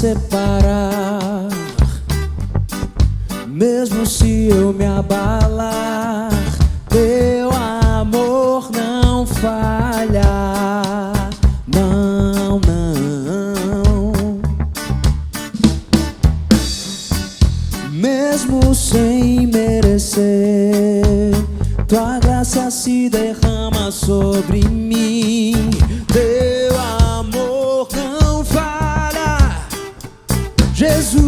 separar. Mesmo se eu me abalar, teu amor não falha. Não, não. Mesmo sem merecer, tua graça se derrama sobre mim. Teu amor não falha, Jesus.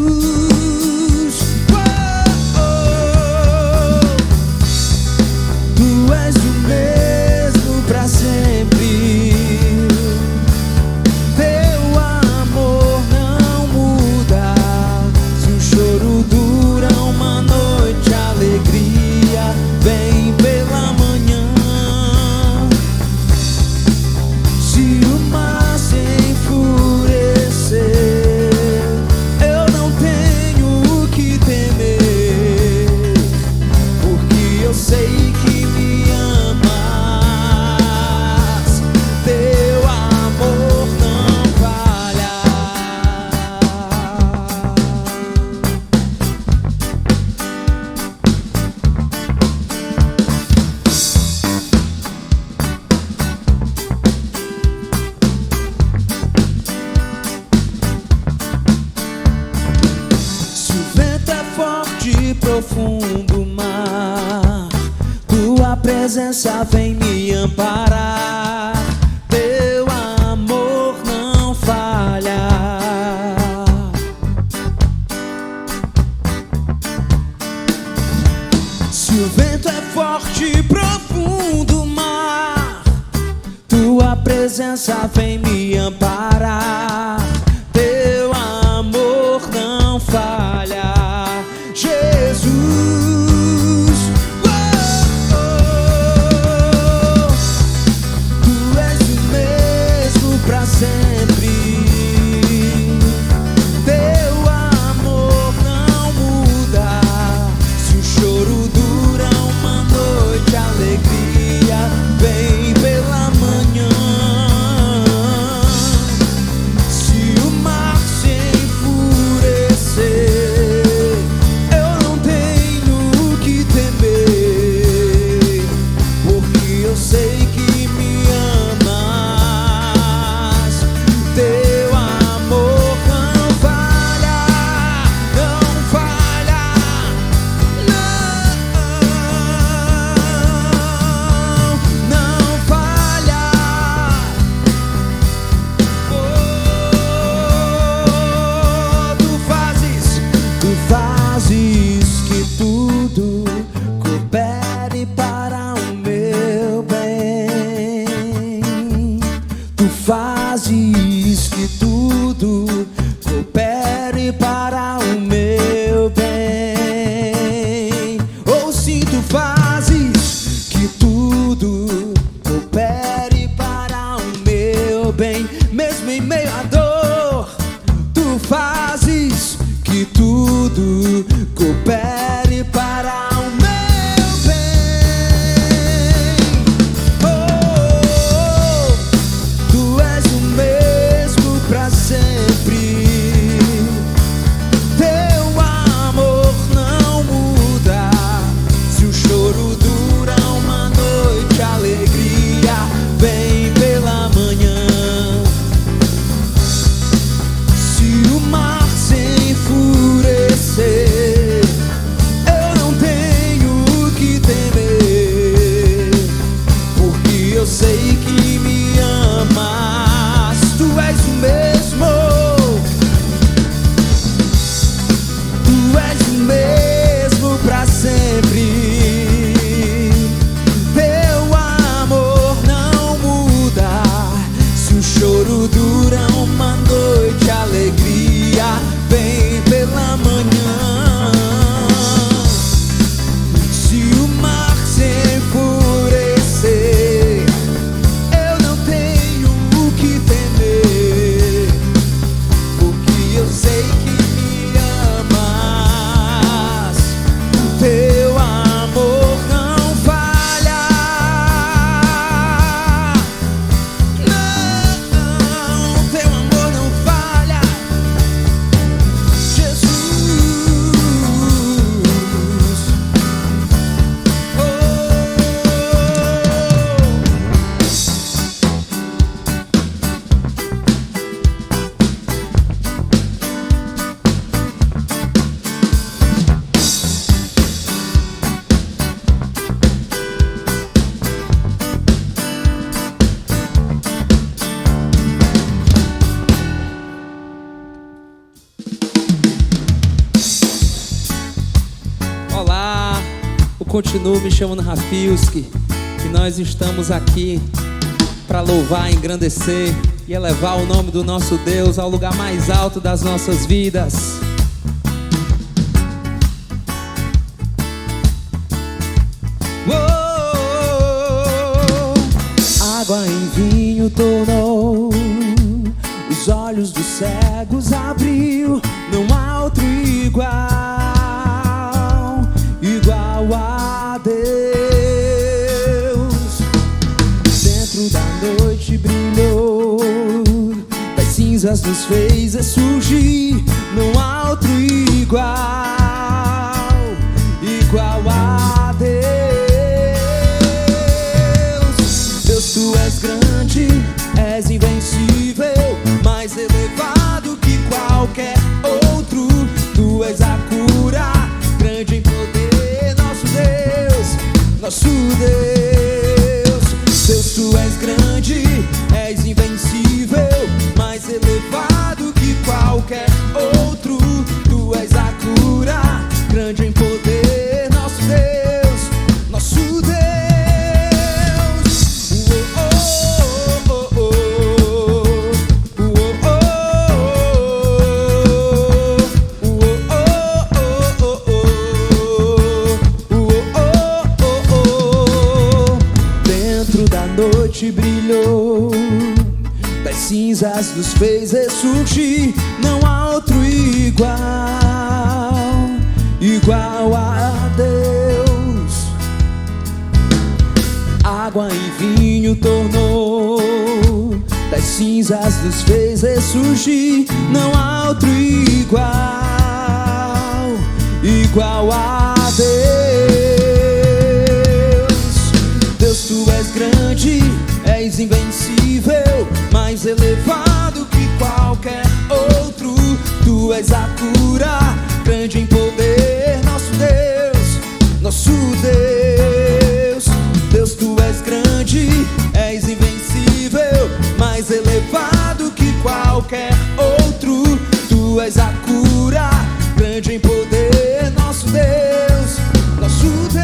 Tu és o mesmo pra sempre. Teu amor não muda. Se o choro dura uma noite, a alegria vem pela manhã. Se o mar se enfurecer, eu não tenho o que temer, porque eu sei que me amas. Teu amor não falha. Se o vento é forte e profundo mar, tua presença vem me amparar. Teu amor não falha. Se o vento é forte e profundo mar, tua presença vem me amparar. Teu amor não falha, Jesus. Tu és o mesmo pra sempre. Teu amor não muda. Se o choro dura uma noite, a alegria vem pela manhã. Se o mar se enfurecer, eu não tenho o que temer, porque eu sei que me amas. Teu amor não falha, não falha, não falha. Oh, tu fazes que tudo coopere para o meu bem. Tu fazes que tudo coopere para o meu bem. Ou sim, tu fazes que tudo coopere para o meu bem. Mesmo em meio à dor, tu fazes que tudo coopere para o meu bem. Oh, tu és o mesmo pra sempre. Teu amor não muda. Se o choro dura uma noite, a alegria vem pela manhã. Se o mar se enfurecer, continuo me chamando Rafilski, e nós estamos aqui para louvar, engrandecer e elevar o nome do nosso Deus ao lugar mais alto das nossas vidas. Água em vinho tornou, os olhos dos cegos abriu. Não há outro igual a Deus. Dentro da noite brilhou, das cinzas nos fez ressurgir. Não há outro igual a Deus. Deus, tu és grande, és invencível, mais elevado que qualquer outro. Tu és a cura, grande em poder, nosso Deus, nosso Deus. Deus, tu és grande, és invencível, mais elevado que qualquer outro. Tu és a cura, grande em poder, nosso Deus, nosso Deus. Noite brilhou, das cinzas nos fez ressurgir. Não há outro igual a Deus. Água em vinho tornou, das cinzas nos fez ressurgir. Não há outro igual a Deus. Deus, tu és grande, és invencível, mais elevado que qualquer outro. Tu és a cura, grande em poder, nosso Deus, nosso Deus. Deus, tu és grande, és invencível, mais elevado que qualquer outro. Tu és a cura, grande em poder, nosso Deus, nosso Deus.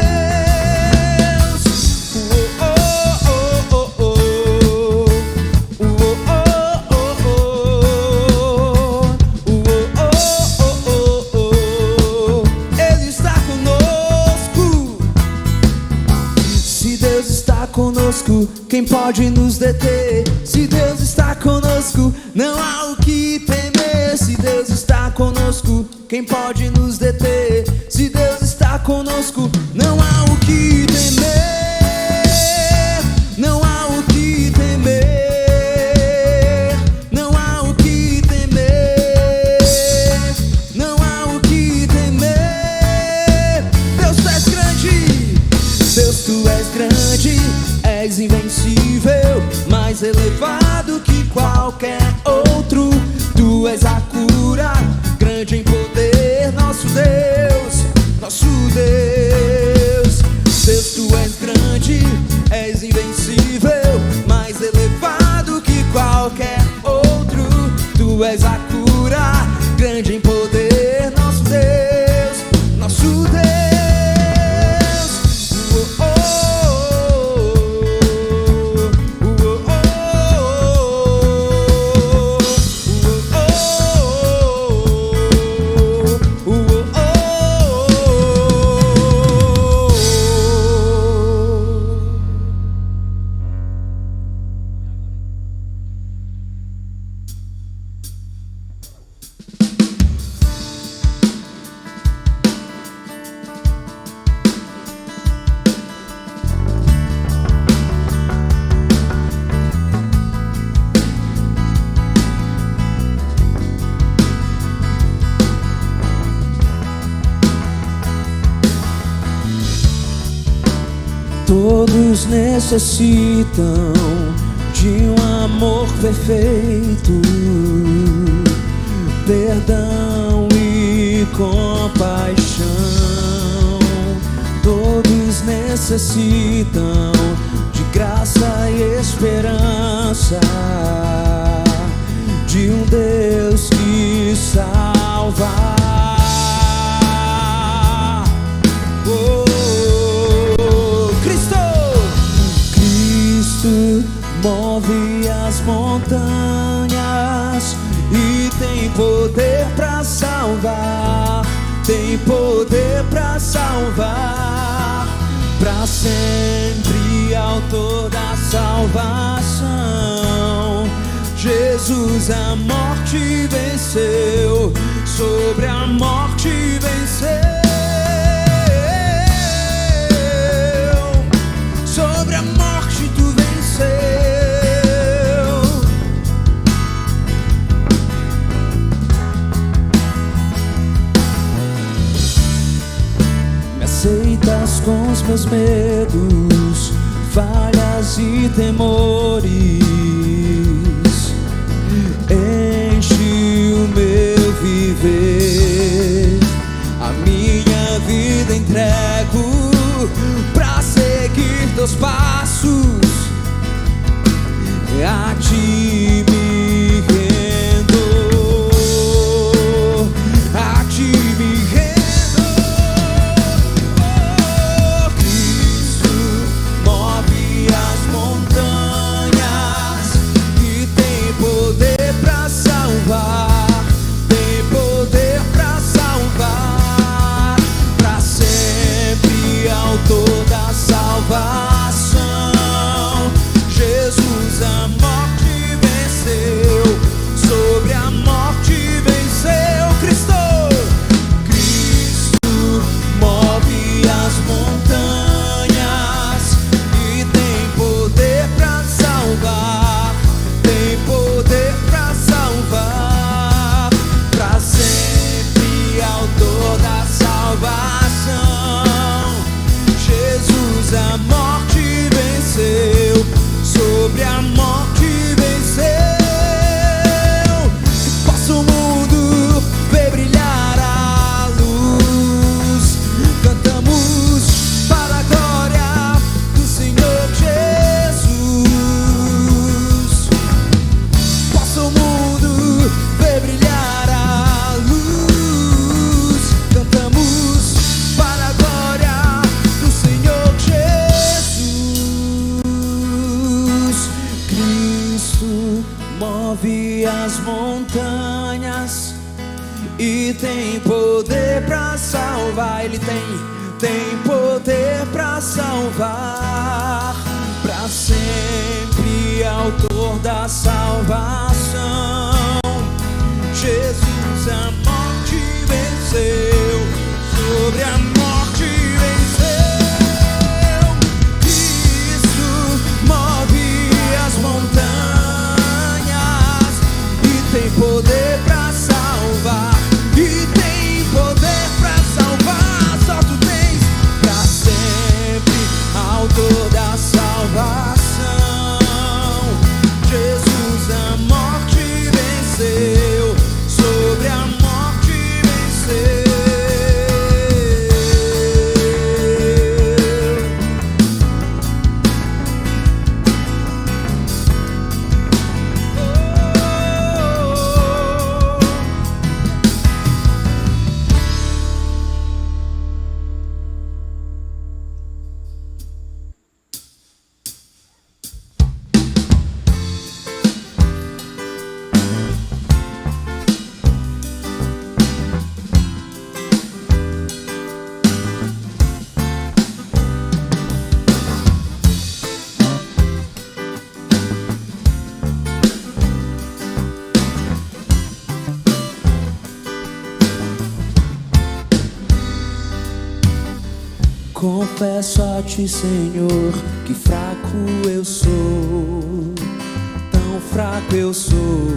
Quem pode nos deter? Se Deus está conosco, não há o que temer. Se Deus está conosco, quem pode nos deter? Se Deus está conosco, não há o que temer. Não há o que temer. Não há o que temer. Não há o que temer. Deus, tu és grande. Deus, tu és grande, és invencível, mais elevado que qualquer outro. Tu és a cura, grande em poder, nosso Deus, nosso Deus. Deus, tu és grande, és invencível, mais elevado que qualquer outro. Tu és a cura, grande em poder, nosso Deus, nosso Deus. Todos necessitam de um amor perfeito, perdão e compaixão. Todos necessitam de graça e esperança, de um Deus que salva. Oh. move as montanhas e tem poder pra salvar, tem poder pra salvar, pra sempre, autor da salvação. Jesus a morte venceu, sobre a morte venceu, sobre a morte tu venceu. Me aceitas com os meus medos, falhas e temores. Enche o meu viver, a minha vida entrego pra seguir teus passos, a ti me rendo, a ti me rendo. Oh, Cristo move as montanhas e tem poder pra salvar, tem poder pra salvar, pra sempre, autor da salvação. Jesus a morte venceu, sobre a morte venceu. Cristo, Cristo move as montanhas e tem poder pra salvar, tem poder pra salvar, pra sempre, autor da salvação. Jesus a morte venceu, sobre a morte venceu. Que possa o mundo ver brilhar a luz, cantamos para a glória do Senhor Jesus. Possa o mundo ver brilhar a luz, cantamos para a glória do Senhor Jesus. Cristo move as montanhas e tem poder pra salvar. Ele tem poder pra salvar, pra sempre, autor da salvação. Jesus a morte venceu, sobre a morte venceu. Cristo move as montanhas e tem poder pra salvar, e tem poder pra salvar. Só tu tens, pra sempre, autor da salvação. Jesus a morte venceu, sobre a morte venceu. Confesso a ti, Senhor, que fraco eu sou, tão fraco eu sou,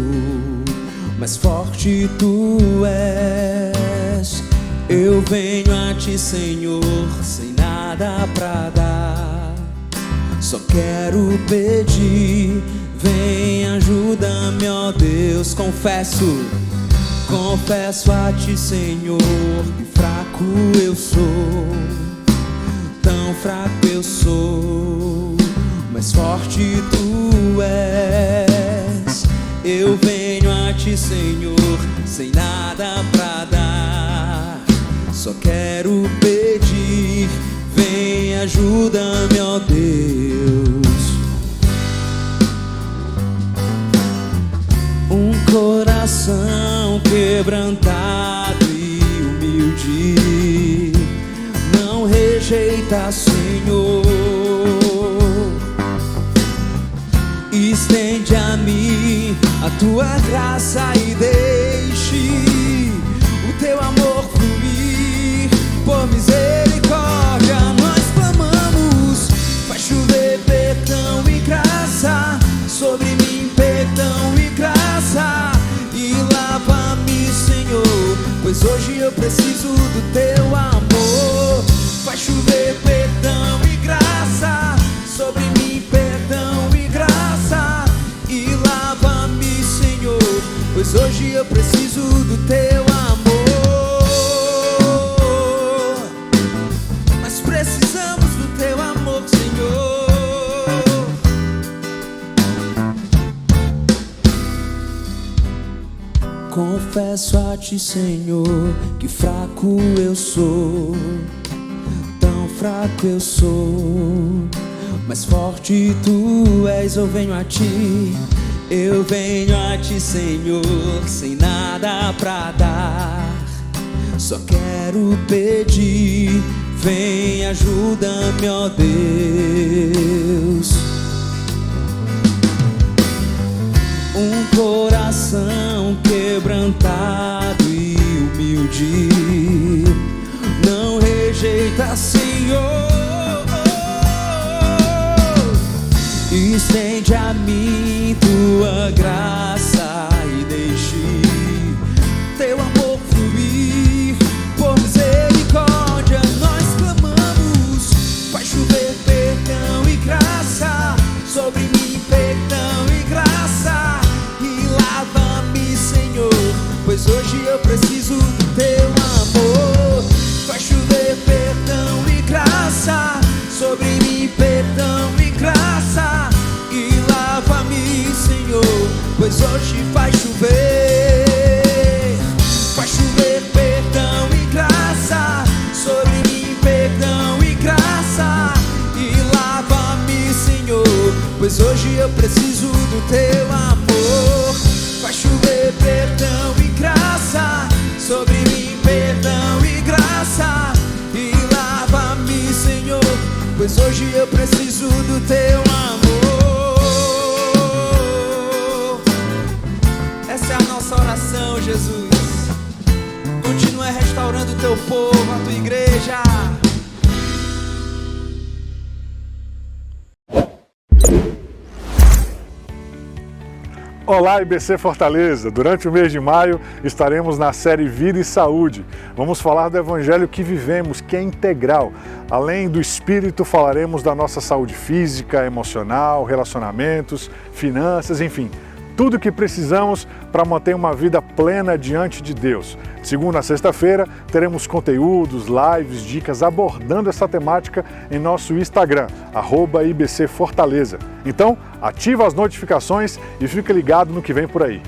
mas forte tu és. Eu venho a ti, Senhor, sem nada pra dar, só quero pedir, vem, ajuda-me, ó Deus. Confesso a ti, Senhor, que fraco eu sou, tão fraco eu sou, mas forte tu és. Eu venho a ti, Senhor, sem nada pra dar, só quero pedir, vem, ajuda-me, ó Deus. coração quebrantado e humilde, não rejeita, Senhor. Estende a mim a tua graça e deixe o teu amor fluir. Por misericórdia nós clamamos, faz chover perdão e graça sobre mim, perdão e graça, e lava-me, Senhor, pois hoje eu preciso do teu amor. Faz chover perdão e graça sobre mim, perdão e graça, e lava-me, Senhor, pois hoje eu preciso do teu amor. Nós precisamos do teu amor, Senhor. Confesso a ti, Senhor, que fraco eu sou, tão fraco eu sou, mas forte tu és. Eu venho a ti, Senhor, sem nada pra dar, só quero pedir, vem, ajuda-me, ó Deus. Um coração quebrantado e humilde, não rejeita, Senhor. Estende a mim tua graça e deixe teu amor fluir. Por misericórdia nós clamamos, faz chover perdão e graça sobre mim, perdão e graça, e lava-me, Senhor, pois hoje eu preciso do teu amor. Faz chover perdão e graça sobre mim, perdão e graça, e lava-me, Senhor, pois hoje vai chover. Faz chover perdão e graça sobre mim, perdão e graça, e lava-me, Senhor, pois hoje eu preciso do teu amor. Faz chover perdão e graça sobre mim, perdão e graça, e lava-me, Senhor, pois hoje eu preciso do teu amor. Essa é a nossa oração, Jesus. Continua restaurando o teu povo, a tua igreja. Olá, IBC Fortaleza! Durante o mês de maio estaremos na série Vida e Saúde. Vamos falar do evangelho que vivemos, que é integral. Além do espírito, falaremos da nossa saúde física, emocional, relacionamentos, finanças, enfim, tudo o que precisamos para manter uma vida plena diante de Deus. De segunda a sexta-feira teremos conteúdos, lives, dicas abordando essa temática em nosso Instagram, @IBC Fortaleza. Então, ativa as notificações e fica ligado no que vem por aí.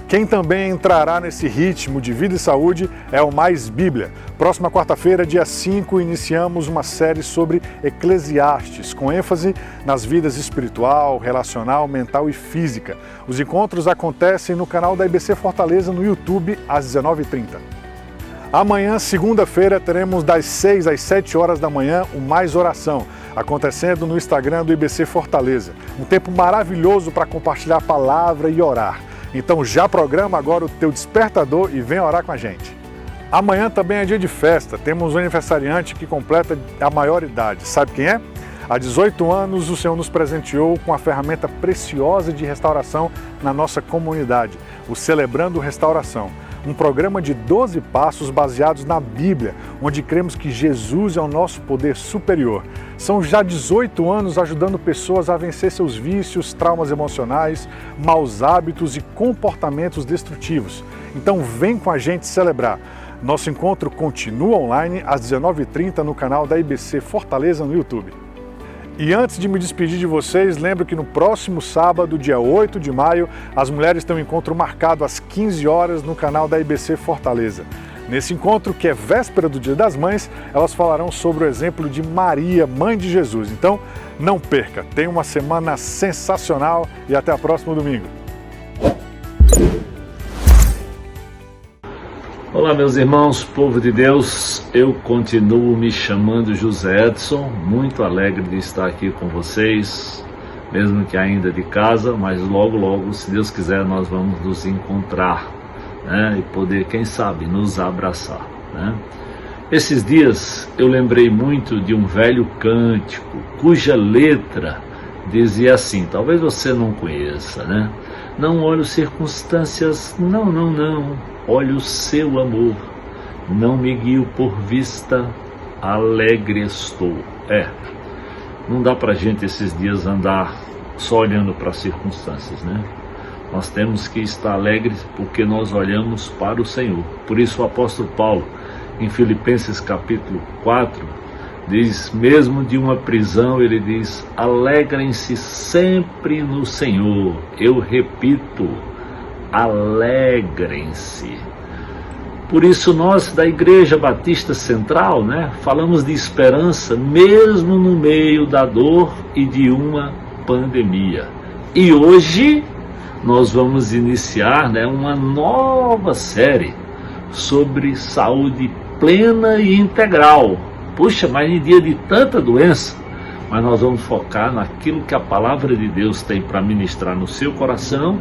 Quem também entrará nesse ritmo de vida e saúde é o Mais Bíblia. Próxima quarta-feira, dia 5, iniciamos uma série sobre Eclesiastes, com ênfase nas vidas espiritual, relacional, mental e física. Os encontros acontecem no canal da IBC Fortaleza no YouTube, às 19h30. Amanhã, segunda-feira, teremos das 6 às 7 horas da manhã o Mais Oração, acontecendo no Instagram do IBC Fortaleza. Um tempo maravilhoso para compartilhar a palavra e orar. Então já programa agora o teu despertador e vem orar com a gente. Amanhã também é dia de festa, temos um aniversariante que completa a maioridade. Sabe quem é? Há 18 anos o Senhor nos presenteou com a ferramenta preciosa de restauração na nossa comunidade, o Celebrando Restauração. Um programa de 12 passos baseados na Bíblia, onde cremos que Jesus é o nosso poder superior. São já 18 anos ajudando pessoas a vencer seus vícios, traumas emocionais, maus hábitos e comportamentos destrutivos. Então vem com a gente celebrar. Nosso encontro continua online às 19h30 no canal da IBC Fortaleza no YouTube. E antes de me despedir de vocês, lembro que no próximo sábado, dia 8 de maio, as mulheres têm um encontro marcado às 15 horas no canal da IBC Fortaleza. Nesse encontro, que é véspera do Dia das Mães, elas falarão sobre o exemplo de Maria, mãe de Jesus. Então, não perca, tenha uma semana sensacional e até o próximo domingo. Olá, meus irmãos, povo de Deus, eu continuo me chamando José Edson, muito alegre de estar aqui com vocês, mesmo que ainda de casa, mas logo, logo, se Deus quiser, nós vamos nos encontrar, né, e poder, quem sabe, nos abraçar, né? Esses dias eu lembrei muito de um velho cântico, cuja letra dizia assim, talvez você não conheça, né? Não olho circunstâncias, não, não, não, olho o seu amor, não me guio por vista, alegre estou. Não dá pra gente esses dias andar só olhando para as circunstâncias, né? Nós temos que estar alegres porque nós olhamos para o Senhor. Por isso o apóstolo Paulo, em Filipenses capítulo 4, diz, mesmo de uma prisão, ele diz, alegrem-se sempre no Senhor. Eu repito, alegrem-se. Por isso nós da Igreja Batista Central, né, falamos de esperança mesmo no meio da dor e de uma pandemia. E hoje nós vamos iniciar, né, uma nova série sobre saúde plena e integral. Puxa, mas em dia de tanta doença, mas nós vamos focar naquilo que a palavra de Deus tem para ministrar no seu coração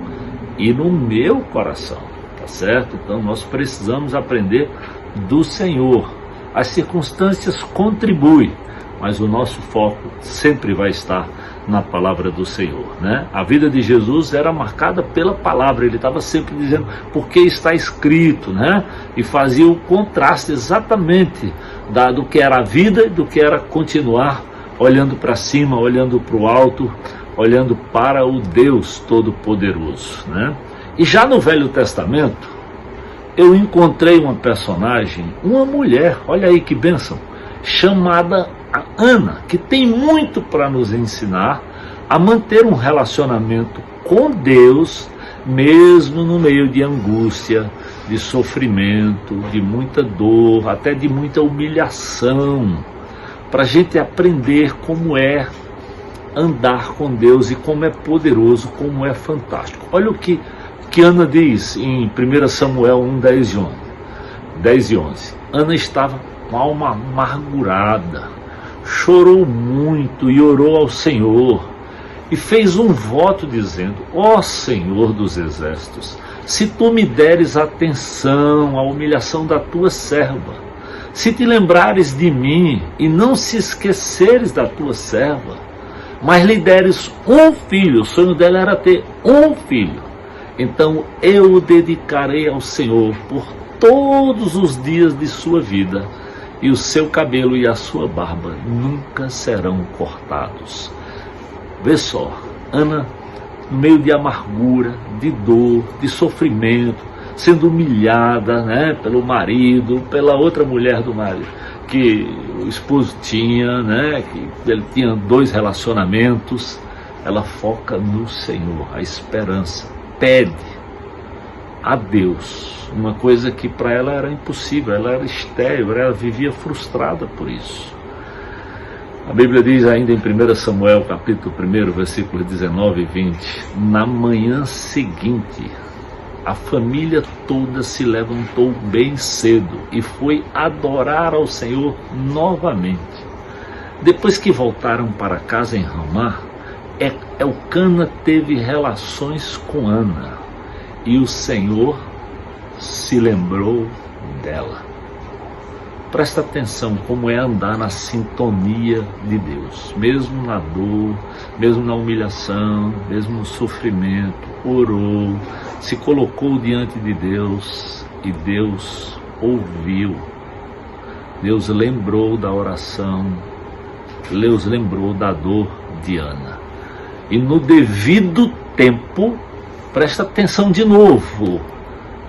e no meu coração, tá certo? Então nós precisamos aprender do Senhor. As circunstâncias contribuem, mas o nosso foco sempre vai estar na palavra do Senhor, né? A vida de Jesus era marcada pela palavra, ele estava sempre dizendo porque está escrito, né? E fazia o contraste exatamente do que era a vida e do que era continuar olhando para cima, olhando para o alto, olhando para o Deus Todo-Poderoso, né? E já no Velho Testamento, eu encontrei uma personagem, uma mulher, olha aí que bênção, chamada Ana, que tem muito para nos ensinar a manter um relacionamento com Deus, mesmo no meio de angústia, de sofrimento, de muita dor, até de muita humilhação, para a gente aprender como é andar com Deus e como é poderoso, como é fantástico. Olha o que Ana diz em 1 Samuel 1, 10 e 11. Ana estava com a alma amargurada, chorou muito e orou ao Senhor, e fez um voto dizendo, ó Senhor dos exércitos, se tu me deres atenção à humilhação da tua serva, se te lembrares de mim e não se esqueceres da tua serva, mas lhe deres um filho, o sonho dela era ter um filho, então eu o dedicarei ao Senhor por todos os dias de sua vida, e o seu cabelo e a sua barba nunca serão cortados. Vê só, Ana, no meio de amargura, de dor, de sofrimento, sendo humilhada, né, pelo marido, pela outra mulher do marido, que o esposo tinha, né, que ele tinha 2 relacionamentos, ela foca no Senhor, a esperança, pede a Deus uma coisa que para ela era impossível, ela era estéril, ela vivia frustrada por isso. A Bíblia diz ainda em 1 Samuel capítulo 1, versículos 19 e 20, na manhã seguinte, a família toda se levantou bem cedo e foi adorar ao Senhor novamente. Depois que voltaram para casa em Ramá, Elcana teve relações com Ana, e o Senhor se lembrou dela. Presta atenção como é andar na sintonia de Deus, mesmo na dor, mesmo na humilhação, mesmo no sofrimento, orou, se colocou diante de Deus e Deus ouviu. Deus lembrou da oração, Deus lembrou da dor de Ana. E no devido tempo, presta atenção de novo,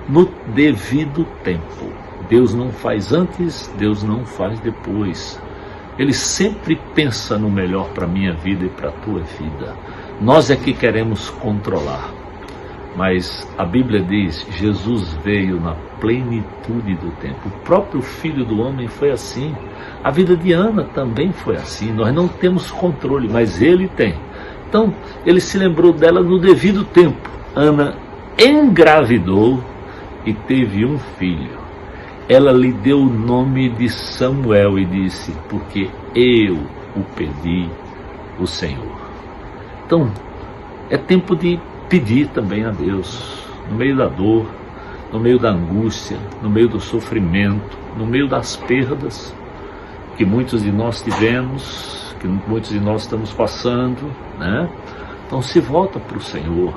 no devido tempo. Deus não faz antes, Deus não faz depois. Ele sempre pensa no melhor para a minha vida e para a tua vida. Nós é que queremos controlar. Mas a Bíblia diz, Jesus veio na plenitude do tempo. O próprio Filho do Homem foi assim. A vida de Ana também foi assim. Nós não temos controle, mas Ele tem. Então, Ele se lembrou dela no devido tempo. Ana engravidou e teve um filho. ela lhe deu o nome de Samuel e disse: porque eu o pedi o Senhor. Então, é tempo de pedir também a Deus, no meio da dor, no meio da angústia, no meio do sofrimento, no meio das perdas que muitos de nós tivemos, que muitos de nós estamos passando, né? Então se volta para o Senhor.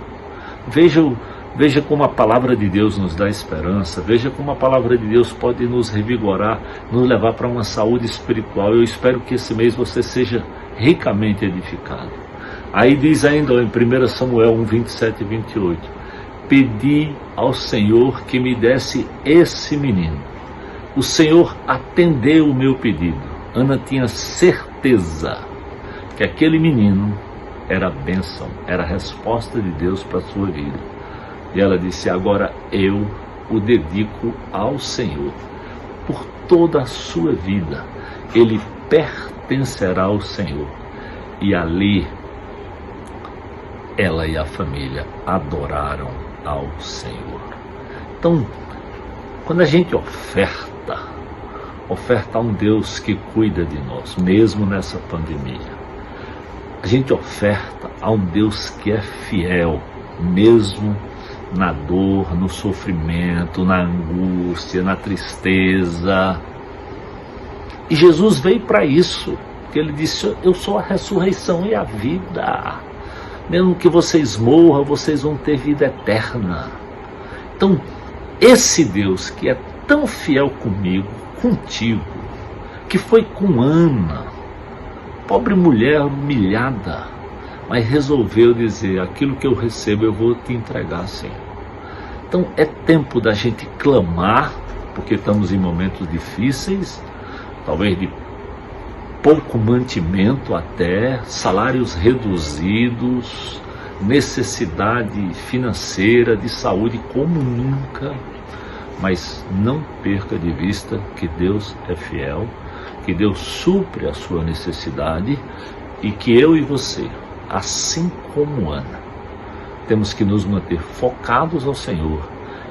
Veja como a palavra de Deus nos dá esperança, veja como a palavra de Deus pode nos revigorar, nos levar para uma saúde espiritual. Eu espero que esse mês você seja ricamente edificado. Aí diz ainda em 1 Samuel 1, 27 e 28, pedi ao Senhor que me desse esse menino. O Senhor atendeu o meu pedido. Ana tinha certeza que aquele menino era a bênção, era a resposta de Deus para a sua vida. E ela disse: agora eu o dedico ao Senhor. Por toda a sua vida, ele pertencerá ao Senhor. E ali, ela e a família adoraram ao Senhor. Então, quando a gente oferta a um Deus que cuida de nós, mesmo nessa pandemia. A gente oferta a um Deus que é fiel, mesmo na dor, no sofrimento, na angústia, na tristeza. E Jesus veio para isso, porque ele disse: eu sou a ressurreição e a vida. Mesmo que vocês morram, vocês vão ter vida eterna. Então, esse Deus que é tão fiel comigo, contigo, que foi com Ana, pobre mulher humilhada, mas resolveu dizer: aquilo que eu recebo eu vou te entregar, Senhor. Então é tempo da gente clamar, porque estamos em momentos difíceis, talvez de pouco mantimento até, salários reduzidos, necessidade financeira, de saúde como nunca. Mas não perca de vista que Deus é fiel, que Deus supre a sua necessidade e que eu e você, assim como Ana, temos que nos manter focados ao Senhor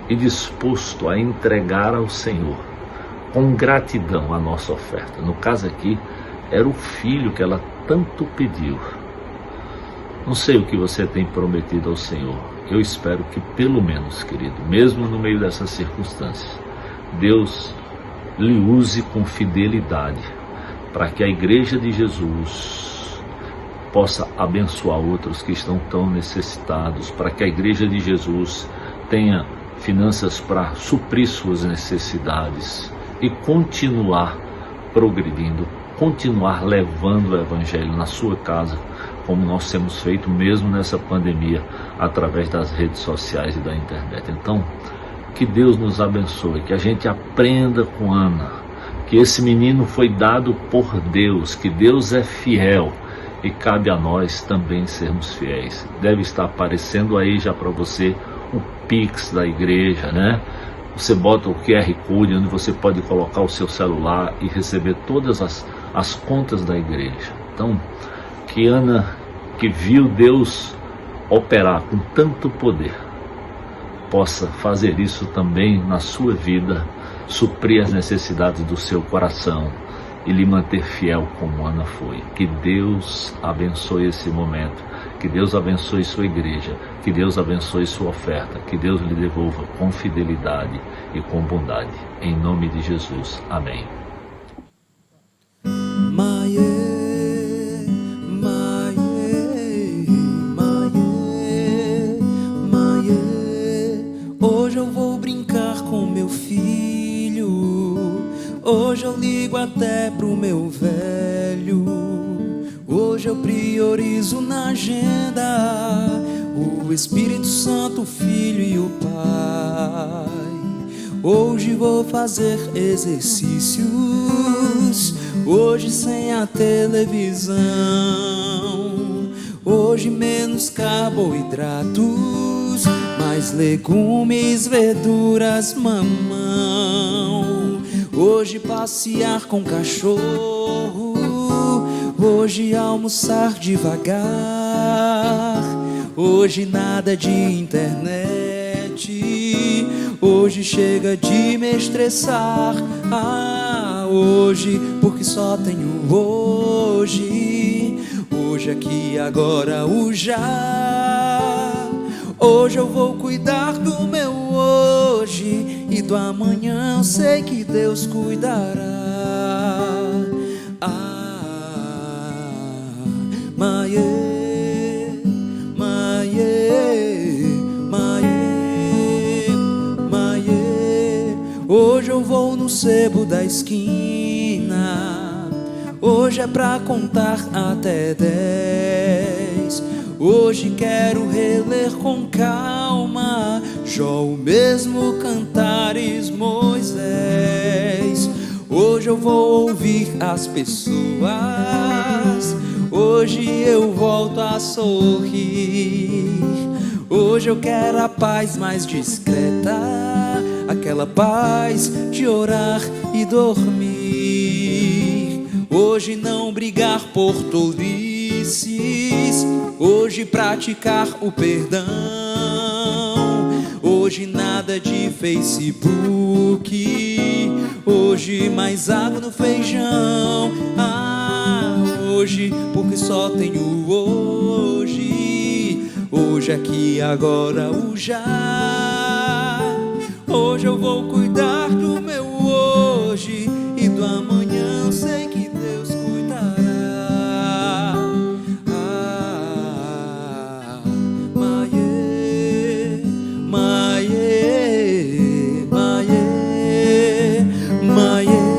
e disposto a entregar ao Senhor com gratidão a nossa oferta. No caso aqui, era o filho que ela tanto pediu. Não sei o que você tem prometido ao Senhor. Eu espero que pelo menos, querido, mesmo no meio dessas circunstâncias, Deus lhe use com fidelidade para que a Igreja de Jesus possa abençoar outros que estão tão necessitados, para que a Igreja de Jesus tenha finanças para suprir suas necessidades e continuar progredindo, continuar levando o Evangelho na sua casa, como nós temos feito mesmo nessa pandemia, através das redes sociais e da internet. Então, que Deus nos abençoe, que a gente aprenda com Ana, que esse menino foi dado por Deus, que Deus é fiel e cabe a nós também sermos fiéis. Deve estar aparecendo aí já para você o Pix da igreja, né? Você bota o QR Code onde você pode colocar o seu celular e receber todas as contas da igreja. Então, que Ana, que viu Deus operar com tanto poder, possa fazer isso também na sua vida, suprir as necessidades do seu coração e lhe manter fiel como Ana foi. Que Deus abençoe esse momento, que Deus abençoe sua igreja, que Deus abençoe sua oferta, que Deus lhe devolva com fidelidade e com bondade. Em nome de Jesus. Amém. Hoje eu vou brincar com meu filho, hoje eu ligo até pro meu velho, hoje eu priorizo na agenda o Espírito Santo, o Filho e o Pai. Hoje vou fazer exercícios, hoje sem a televisão, hoje menos carboidratos, mais legumes, verduras, mamão. Hoje passear com cachorro, hoje almoçar devagar, hoje nada de internet, Hoje chega de me estressar. Hoje, porque só tenho hoje. Hoje aqui, agora, o já. Hoje eu vou cuidar do meu hoje, e do amanhã eu sei que Deus cuidará. Maiê, maiê, maiê, maiê. Hoje eu vou no sebo da esquina. Hoje é pra contar até 10. Hoje quero reler com calma Jó, o mesmo Cantares, Moisés. Hoje eu vou ouvir as pessoas. Hoje eu volto a sorrir. Hoje eu quero a paz mais discreta, aquela paz de orar e dormir. Hoje não brigar por tolices. Hoje praticar o perdão. Hoje nada de Facebook. Hoje mais água no feijão. Hoje, porque só tenho hoje. Hoje aqui, agora, o já. Hoje eu vou cuidar do meu hoje, e do amanhã eu sei que Deus cuidará. Maiê, maiê, maiê, maiê.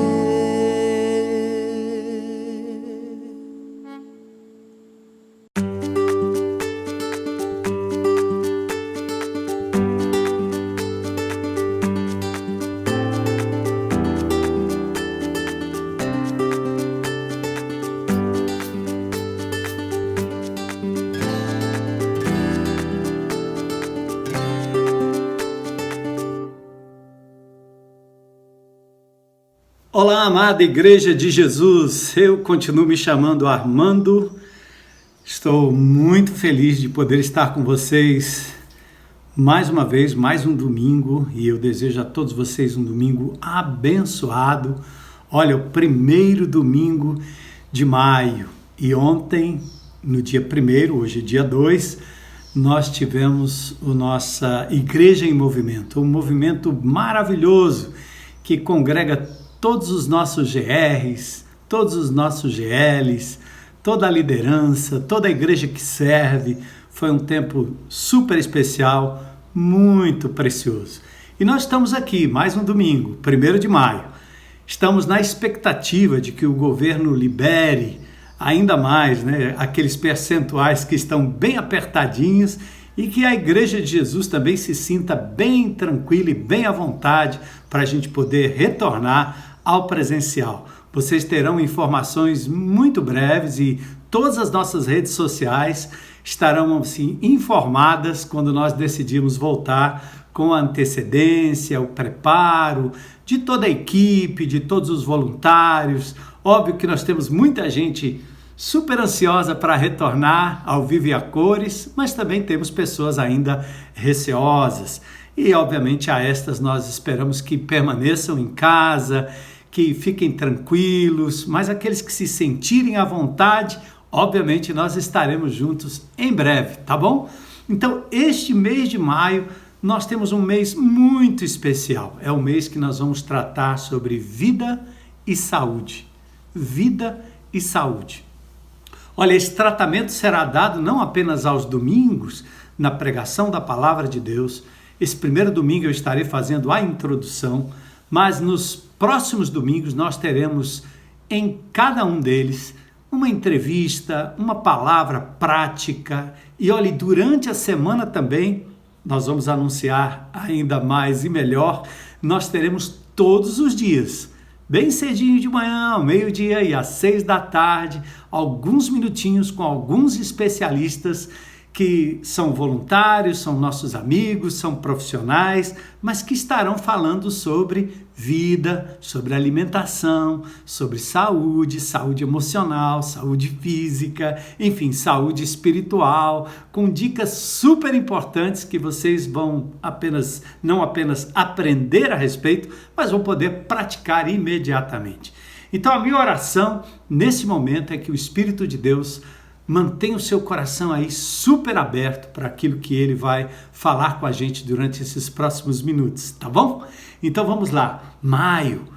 Olá, amada Igreja de Jesus, eu continuo me chamando Armando, estou muito feliz de poder estar com vocês mais uma vez, mais um domingo, e eu desejo a todos vocês um domingo abençoado. Olha, o primeiro domingo de maio, e ontem, no dia 1º, hoje dia 2, nós tivemos a nossa Igreja em Movimento, um movimento maravilhoso que congrega todos os nossos GRs, todos os nossos GLs, toda a liderança, toda a igreja que serve. Foi um tempo super especial, muito precioso. E nós estamos aqui, mais um domingo, 1º de maio. Estamos na expectativa de que o governo libere ainda mais, aqueles percentuais que estão bem apertadinhos, e que a Igreja de Jesus também se sinta bem tranquila e bem à vontade para a gente poder retornar ao presencial. Vocês terão informações muito breves e todas as nossas redes sociais estarão assim informadas quando nós decidirmos voltar, com a antecedência, o preparo de toda a equipe, de todos os voluntários. Óbvio que nós temos muita gente super ansiosa para retornar ao vivo e a cores, mas também temos pessoas ainda receosas. E, obviamente, a estas nós esperamos que permaneçam em casa, que fiquem tranquilos, mas aqueles que se sentirem à vontade, obviamente, nós estaremos juntos em breve, tá bom? Então, este mês de maio, nós temos um mês muito especial. É o mês que nós vamos tratar sobre vida e saúde. Vida e saúde. Olha, esse tratamento será dado não apenas aos domingos, na pregação da Palavra de Deus. Esse primeiro domingo eu estarei fazendo a introdução, mas nos próximos domingos nós teremos em cada um deles uma entrevista, uma palavra prática. E olhe, durante a semana também, nós vamos anunciar ainda mais e melhor, nós teremos todos os dias, bem cedinho de manhã, ao meio-dia e às 6 da tarde, alguns minutinhos com alguns especialistas que são voluntários, são nossos amigos, são profissionais, mas que estarão falando sobre vida, sobre alimentação, sobre saúde, saúde emocional, saúde física, enfim, saúde espiritual, com dicas super importantes que vocês vão não apenas aprender a respeito, mas vão poder praticar imediatamente. Então a minha oração nesse momento é que o Espírito de Deus mantenha o seu coração aí super aberto para aquilo que ele vai falar com a gente durante esses próximos minutos, tá bom? Então vamos lá. Maio,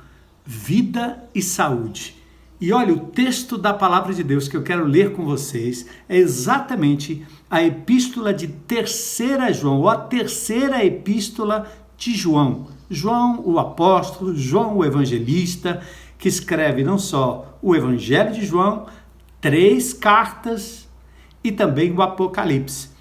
vida e saúde. E olha, o texto da palavra de Deus que eu quero ler com vocês é exatamente a epístola de 3 João, ou a terceira epístola de João. João, o apóstolo, João, o evangelista, que escreve não só o Evangelho de João, 3 cartas e também o Apocalipse.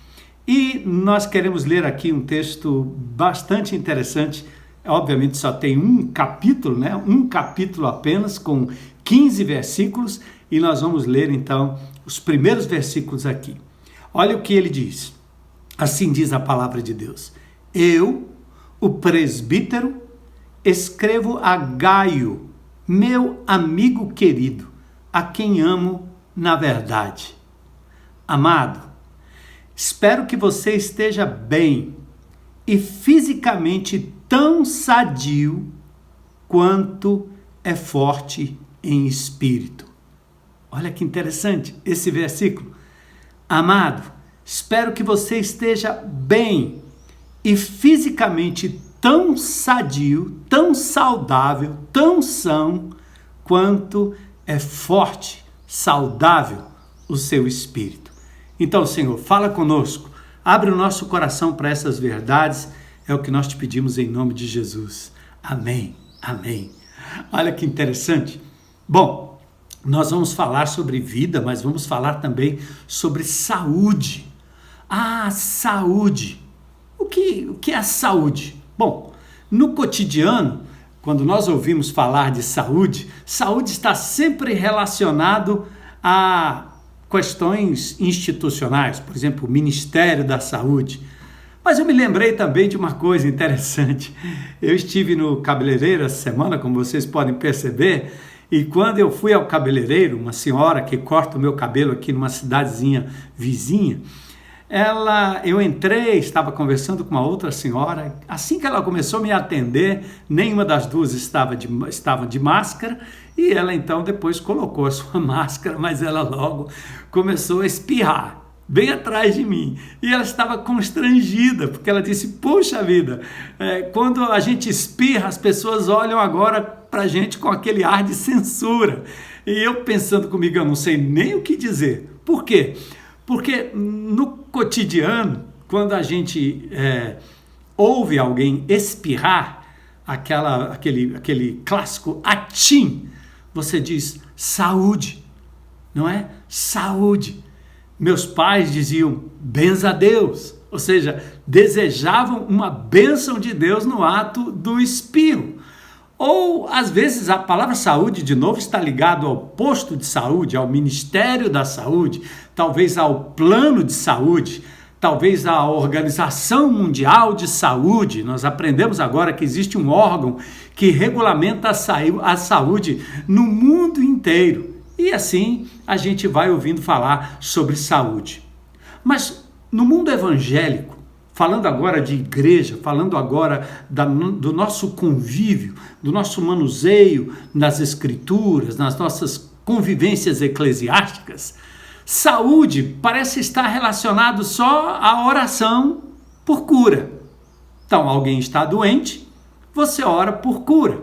E nós queremos ler aqui um texto bastante interessante. Obviamente só tem um capítulo, né? Um capítulo apenas, com 15 versículos, e nós vamos ler então os primeiros versículos aqui. Olha o que ele diz. Assim diz a palavra de Deus. Eu, o presbítero, escrevo a Gaio, meu amigo querido, a quem amo na verdade. Amado, espero que você esteja bem e fisicamente tão sadio quanto é forte em espírito. Olha que interessante esse versículo. Amado, espero que você esteja bem e fisicamente tão sadio, tão saudável, tão são, quanto é forte, saudável o seu espírito. Então, Senhor, fala conosco, abre o nosso coração para essas verdades, é o que nós te pedimos em nome de Jesus. Amém, amém. Olha que interessante. Bom, nós vamos falar sobre vida, mas vamos falar também sobre saúde. Ah, saúde. O que é a saúde? Bom, no cotidiano, quando nós ouvimos falar de saúde, saúde está sempre relacionado a questões institucionais, por exemplo, o Ministério da Saúde. Mas eu me lembrei também de uma coisa interessante. Eu estive no cabeleireiro essa semana, como vocês podem perceber, e quando eu fui ao cabeleireiro, uma senhora que corta o meu cabelo aqui numa cidadezinha vizinha, eu entrei, estava conversando com uma outra senhora, assim que ela começou a me atender, nenhuma das duas estava de máscara, e ela então depois colocou a sua máscara, mas ela logo começou a espirrar, bem atrás de mim, e ela estava constrangida, porque ela disse, poxa vida, quando a gente espirra, as pessoas olham agora para a gente com aquele ar de censura, e eu pensando comigo, eu não sei nem o que dizer. Por quê? Porque no cotidiano, quando a gente ouve alguém espirrar, aquele clássico atim, você diz saúde, não é? Saúde. Meus pais diziam benza a Deus, ou seja, desejavam uma bênção de Deus no ato do espirro. Ou, às vezes, a palavra saúde, de novo, está ligado ao posto de saúde, ao Ministério da Saúde, talvez ao plano de saúde, talvez à Organização Mundial de Saúde. Nós aprendemos agora que existe um órgão que regulamenta a saúde no mundo inteiro. E assim a gente vai ouvindo falar sobre saúde. Mas no mundo evangélico, falando agora de igreja, falando agora do nosso convívio, do nosso manuseio nas escrituras, nas nossas convivências eclesiásticas, saúde parece estar relacionado só à oração por cura. Então, alguém está doente, você ora por cura.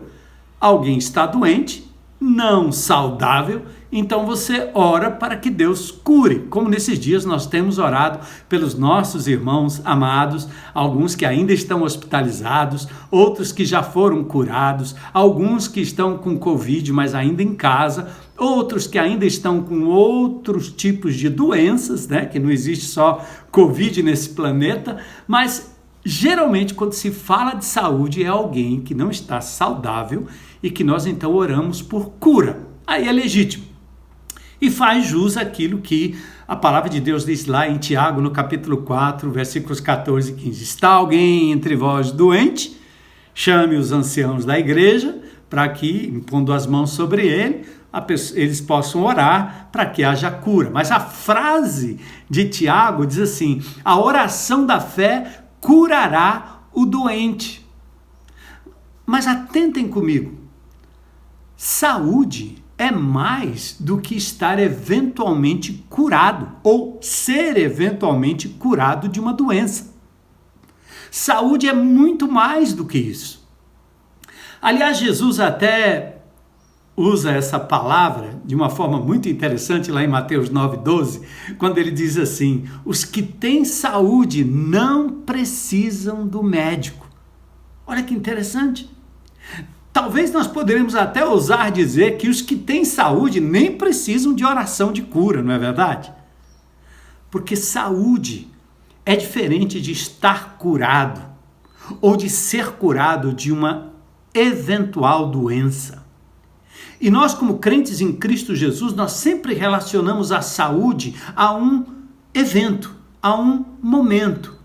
Alguém está doente, não saudável, então você ora para que Deus cure, como nesses dias nós temos orado pelos nossos irmãos amados, alguns que ainda estão hospitalizados, outros que já foram curados, alguns que estão com Covid, mas ainda em casa, outros que ainda estão com outros tipos de doenças, né? Que não existe só Covid nesse planeta, mas geralmente quando se fala de saúde é alguém que não está saudável e que nós então oramos por cura. Aí é legítimo. E faz jus àquilo que A palavra de Deus diz lá em Tiago, no capítulo 4, versículos 14 e 15. Está alguém entre vós doente? Chame os anciãos da igreja para que, impondo as mãos sobre ele, eles possam orar para que haja cura. Mas a frase de Tiago diz assim: a oração da fé curará o doente. Mas atentem comigo, saúde é mais do que estar eventualmente curado ou ser eventualmente curado de uma doença. Saúde é muito mais do que isso. Aliás, Jesus até usa essa palavra de uma forma muito interessante lá em Mateus 9,12, quando ele diz assim: os que têm saúde não precisam do médico. Olha que interessante. Talvez nós poderemos até ousar dizer que os que têm saúde nem precisam de oração de cura, não é verdade? Porque saúde é diferente de estar curado ou de ser curado de uma eventual doença. E nós, como crentes em Cristo Jesus, nós sempre relacionamos a saúde a um evento, a um momento.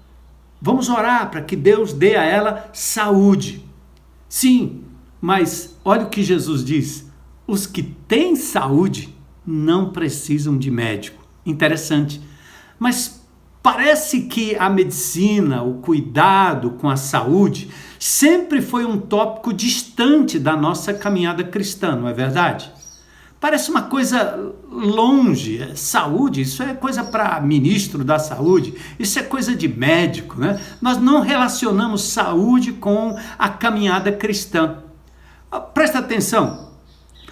Vamos orar para que Deus dê a ela saúde. Sim, mas olha o que Jesus diz: os que têm saúde não precisam de médico. Interessante. Mas parece que a medicina, o cuidado com a saúde, sempre foi um tópico distante da nossa caminhada cristã, não é verdade? Parece uma coisa longe. Saúde, isso é coisa para ministro da saúde, isso é coisa de médico, né? Nós não relacionamos saúde com a caminhada cristã. Presta atenção,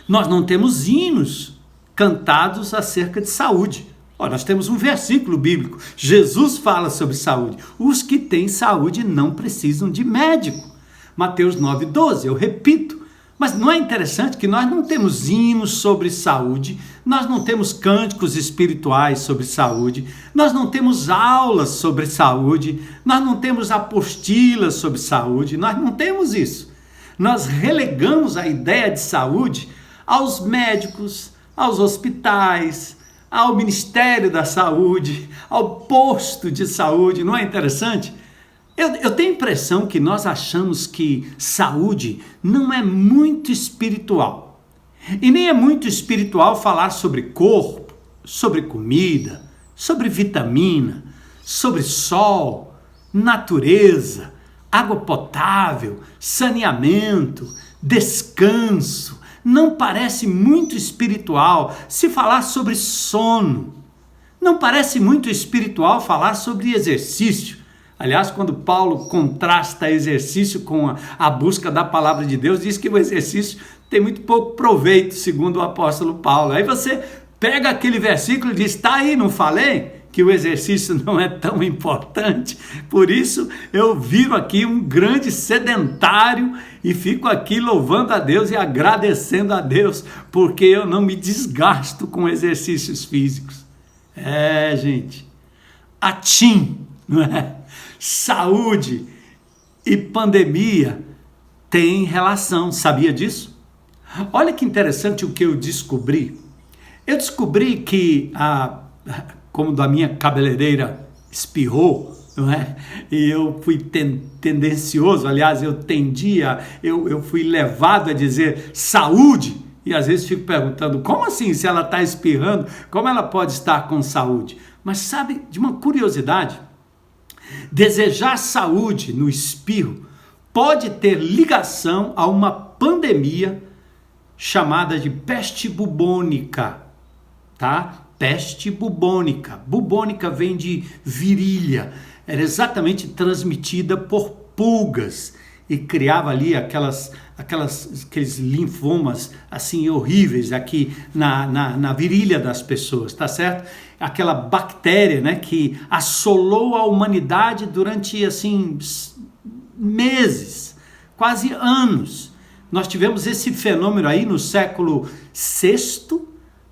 nós não temos hinos cantados acerca de saúde. Nós temos um versículo bíblico, Jesus fala sobre saúde. Os que têm saúde não precisam de médico. Mateus 9,12, eu repito. Mas não é interessante que nós não temos hinos sobre saúde, nós não temos cânticos espirituais sobre saúde, nós não temos aulas sobre saúde, nós não temos apostilas sobre saúde, nós não temos isso. Nós relegamos a ideia de saúde aos médicos, aos hospitais, ao Ministério da Saúde, ao posto de saúde. Não é interessante? Eu tenho a impressão que nós achamos que saúde não é muito espiritual. E nem é muito espiritual falar sobre corpo, sobre comida, sobre vitamina, sobre sol, natureza, água potável, saneamento, descanso. Não parece muito espiritual se falar sobre sono. Não parece muito espiritual falar sobre exercício. Aliás, quando Paulo contrasta exercício com a busca da palavra de Deus, diz que o exercício tem muito pouco proveito, segundo o apóstolo Paulo. Aí você pega aquele versículo e diz: tá aí, não falei que o exercício não é tão importante? Por isso eu viro aqui um grande sedentário e fico aqui louvando a Deus e agradecendo a Deus, porque eu não me desgasto com exercícios físicos. Gente, não é? Saúde e pandemia têm relação, sabia disso? Olha que interessante o que eu descobri. Eu descobri que, como da minha cabeleireira espirrou, não é? E eu fui tendencioso, aliás, eu fui levado a dizer saúde, e às vezes fico perguntando, como assim, se ela está espirrando, como ela pode estar com saúde? Mas sabe, de uma curiosidade, desejar saúde no espirro pode ter ligação a uma pandemia chamada de peste bubônica, tá? Peste bubônica. Bubônica vem de virilha. Era exatamente transmitida por pulgas e criava ali aqueles linfomas assim horríveis aqui na virilha das pessoas, tá certo? Aquela bactéria, né, que assolou a humanidade durante assim meses, quase anos. Nós tivemos esse fenômeno aí no século VI,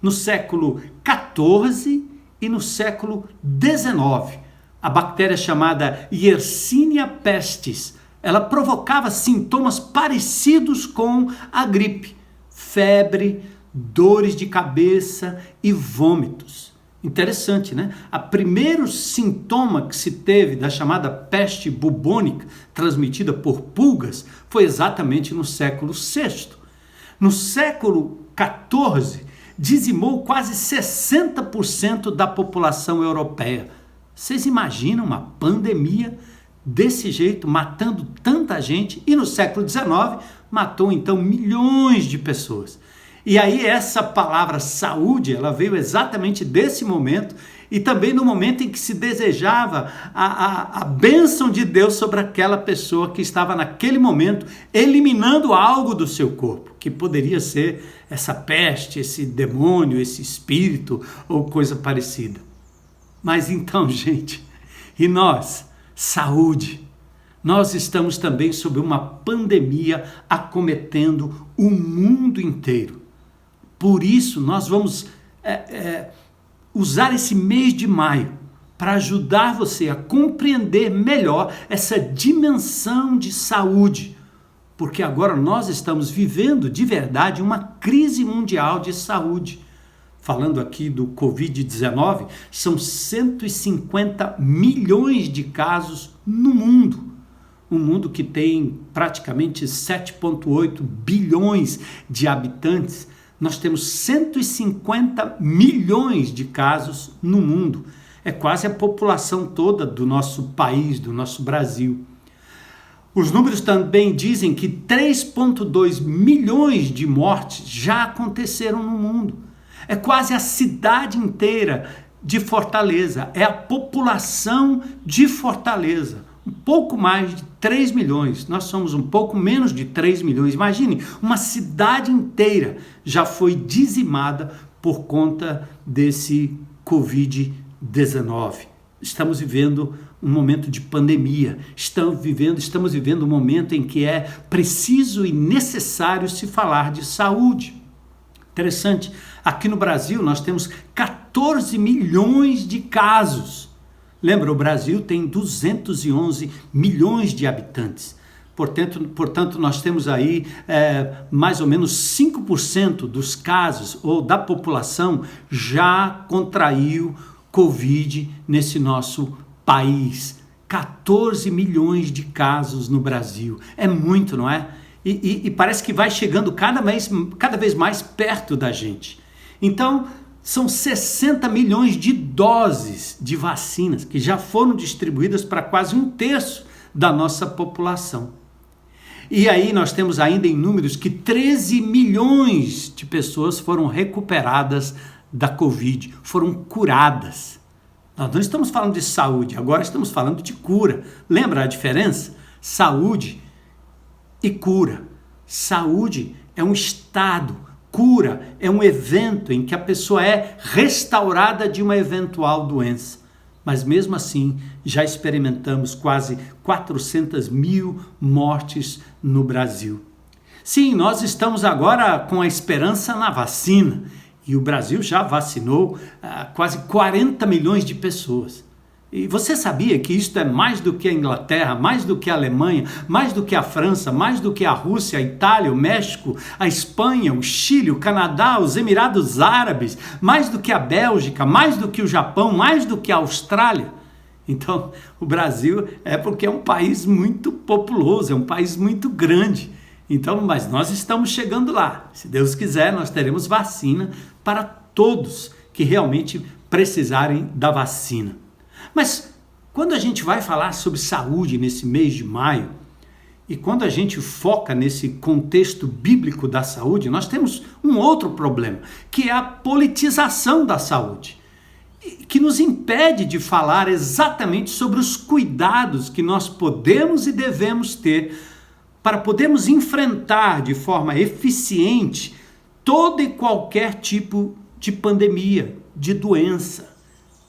no século XIV e no século XIX. A bactéria chamada Yersinia pestis, ela provocava sintomas parecidos com a gripe, febre, dores de cabeça e vômitos. Interessante, né? O primeiro sintoma que se teve da chamada peste bubônica, transmitida por pulgas, foi exatamente no século VI. No século XIV, dizimou quase 60% da população europeia. Vocês imaginam uma pandemia desse jeito, matando tanta gente? E no século XIX, matou então milhões de pessoas. E aí essa palavra saúde, ela veio exatamente desse momento e também no momento em que se desejava a bênção de Deus sobre aquela pessoa que estava naquele momento eliminando algo do seu corpo, que poderia ser essa peste, esse demônio, esse espírito ou coisa parecida. Mas então, gente, e nós? Saúde. Nós estamos também sob uma pandemia acometendo o mundo inteiro. Por isso, nós vamos usar esse mês de maio para ajudar você a compreender melhor essa dimensão de saúde, porque agora nós estamos vivendo de verdade uma crise mundial de saúde. Falando aqui do Covid-19, são 150 milhões de casos no mundo. Um mundo que tem praticamente 7,8 bilhões de habitantes. Nós temos 150 milhões de casos no mundo. É quase a população toda do nosso país, do nosso Brasil. Os números também dizem que 3,2 milhões de mortes já aconteceram no mundo. É quase a cidade inteira de Fortaleza. É a população de Fortaleza. Um pouco mais de 3 milhões. Nós somos um pouco menos de 3 milhões. Imagine, uma cidade inteira já foi dizimada por conta desse Covid-19. Estamos vivendo um momento de pandemia. Estamos vivendo um momento em que é preciso e necessário se falar de saúde. Interessante, aqui no Brasil nós temos 14 milhões de casos. Lembra, o Brasil tem 211 milhões de habitantes. Portanto, nós temos aí mais ou menos 5% dos casos ou da população já contraiu Covid nesse nosso país. 14 milhões de casos no Brasil. É muito, não é? E parece que vai chegando cada vez mais perto da gente. Então, são 60 milhões de doses de vacinas que já foram distribuídas para quase 1/3 da nossa população. E aí nós temos ainda em números que 13 milhões de pessoas foram recuperadas da Covid, foram curadas. Nós não estamos falando de saúde, agora estamos falando de cura. Lembra a diferença? Saúde e cura. Saúde é um estado, cura é um evento em que a pessoa é restaurada de uma eventual doença. Mas mesmo assim, já experimentamos quase 400 mil mortes no Brasil. Sim, nós estamos agora com a esperança na vacina. E o Brasil já vacinou quase 40 milhões de pessoas. E você sabia que isto é mais do que a Inglaterra, mais do que a Alemanha, mais do que a França, mais do que a Rússia, a Itália, o México, a Espanha, o Chile, o Canadá, os Emirados Árabes, mais do que a Bélgica, mais do que o Japão, mais do que a Austrália? Então, o Brasil é porque é um país muito populoso, é um país muito grande. Então, mas nós estamos chegando lá. Se Deus quiser, nós teremos vacina para todos que realmente precisarem da vacina. Mas quando a gente vai falar sobre saúde nesse mês de maio, e quando a gente foca nesse contexto bíblico da saúde, nós temos um outro problema, que é a politização da saúde, que nos impede de falar exatamente sobre os cuidados que nós podemos e devemos ter para podermos enfrentar de forma eficiente todo e qualquer tipo de pandemia, de doença,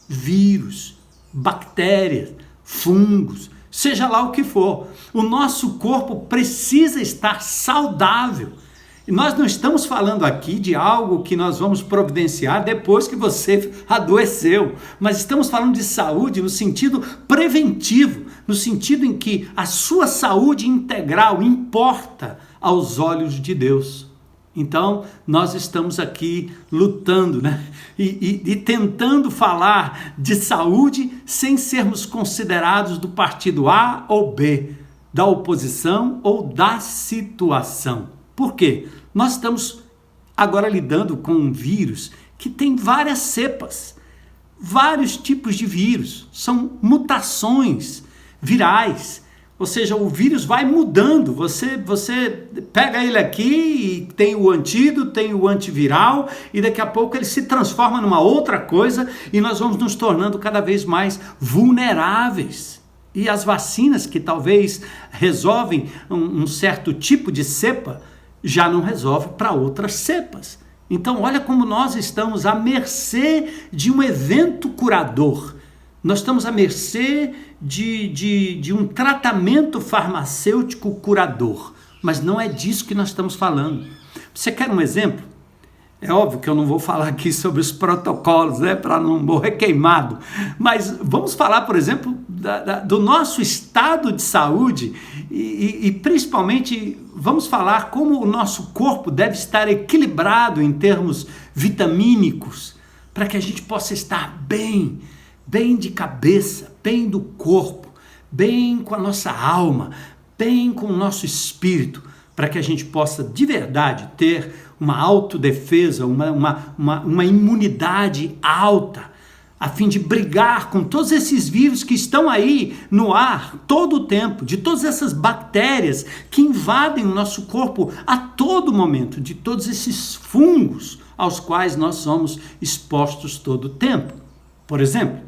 vírus, bactérias, fungos, seja lá o que for. O nosso corpo precisa estar saudável. E nós não estamos falando aqui de algo que nós vamos providenciar depois que você adoeceu, mas estamos falando de saúde no sentido preventivo, no sentido em que a sua saúde integral importa aos olhos de Deus. Então, nós estamos aqui lutando, né? E tentando falar de saúde sem sermos considerados do partido A ou B, da oposição ou da situação. Por quê? Nós estamos agora lidando com um vírus que tem várias cepas, vários tipos de vírus, são mutações virais. Ou seja, o vírus vai mudando, você pega ele aqui e tem o antídoto, tem o antiviral e daqui a pouco ele se transforma numa outra coisa e nós vamos nos tornando cada vez mais vulneráveis. E as vacinas que talvez resolvem um certo tipo de cepa, já não resolve para outras cepas. Então olha como nós estamos à mercê de um evento curador. Nós estamos à mercê de um tratamento farmacêutico curador. Mas não é disso que nós estamos falando. Você quer um exemplo? É óbvio que eu não vou falar aqui sobre os protocolos, né, para não morrer queimado. Mas vamos falar, por exemplo, do nosso estado de saúde e principalmente vamos falar como o nosso corpo deve estar equilibrado em termos vitamínicos para que a gente possa estar bem de cabeça, bem do corpo, bem com a nossa alma, bem com o nosso espírito, para que a gente possa de verdade ter uma autodefesa, uma imunidade alta, a fim de brigar com todos esses vírus que estão aí no ar todo o tempo, de todas essas bactérias que invadem o nosso corpo a todo momento, de todos esses fungos aos quais nós somos expostos todo o tempo. Por exemplo,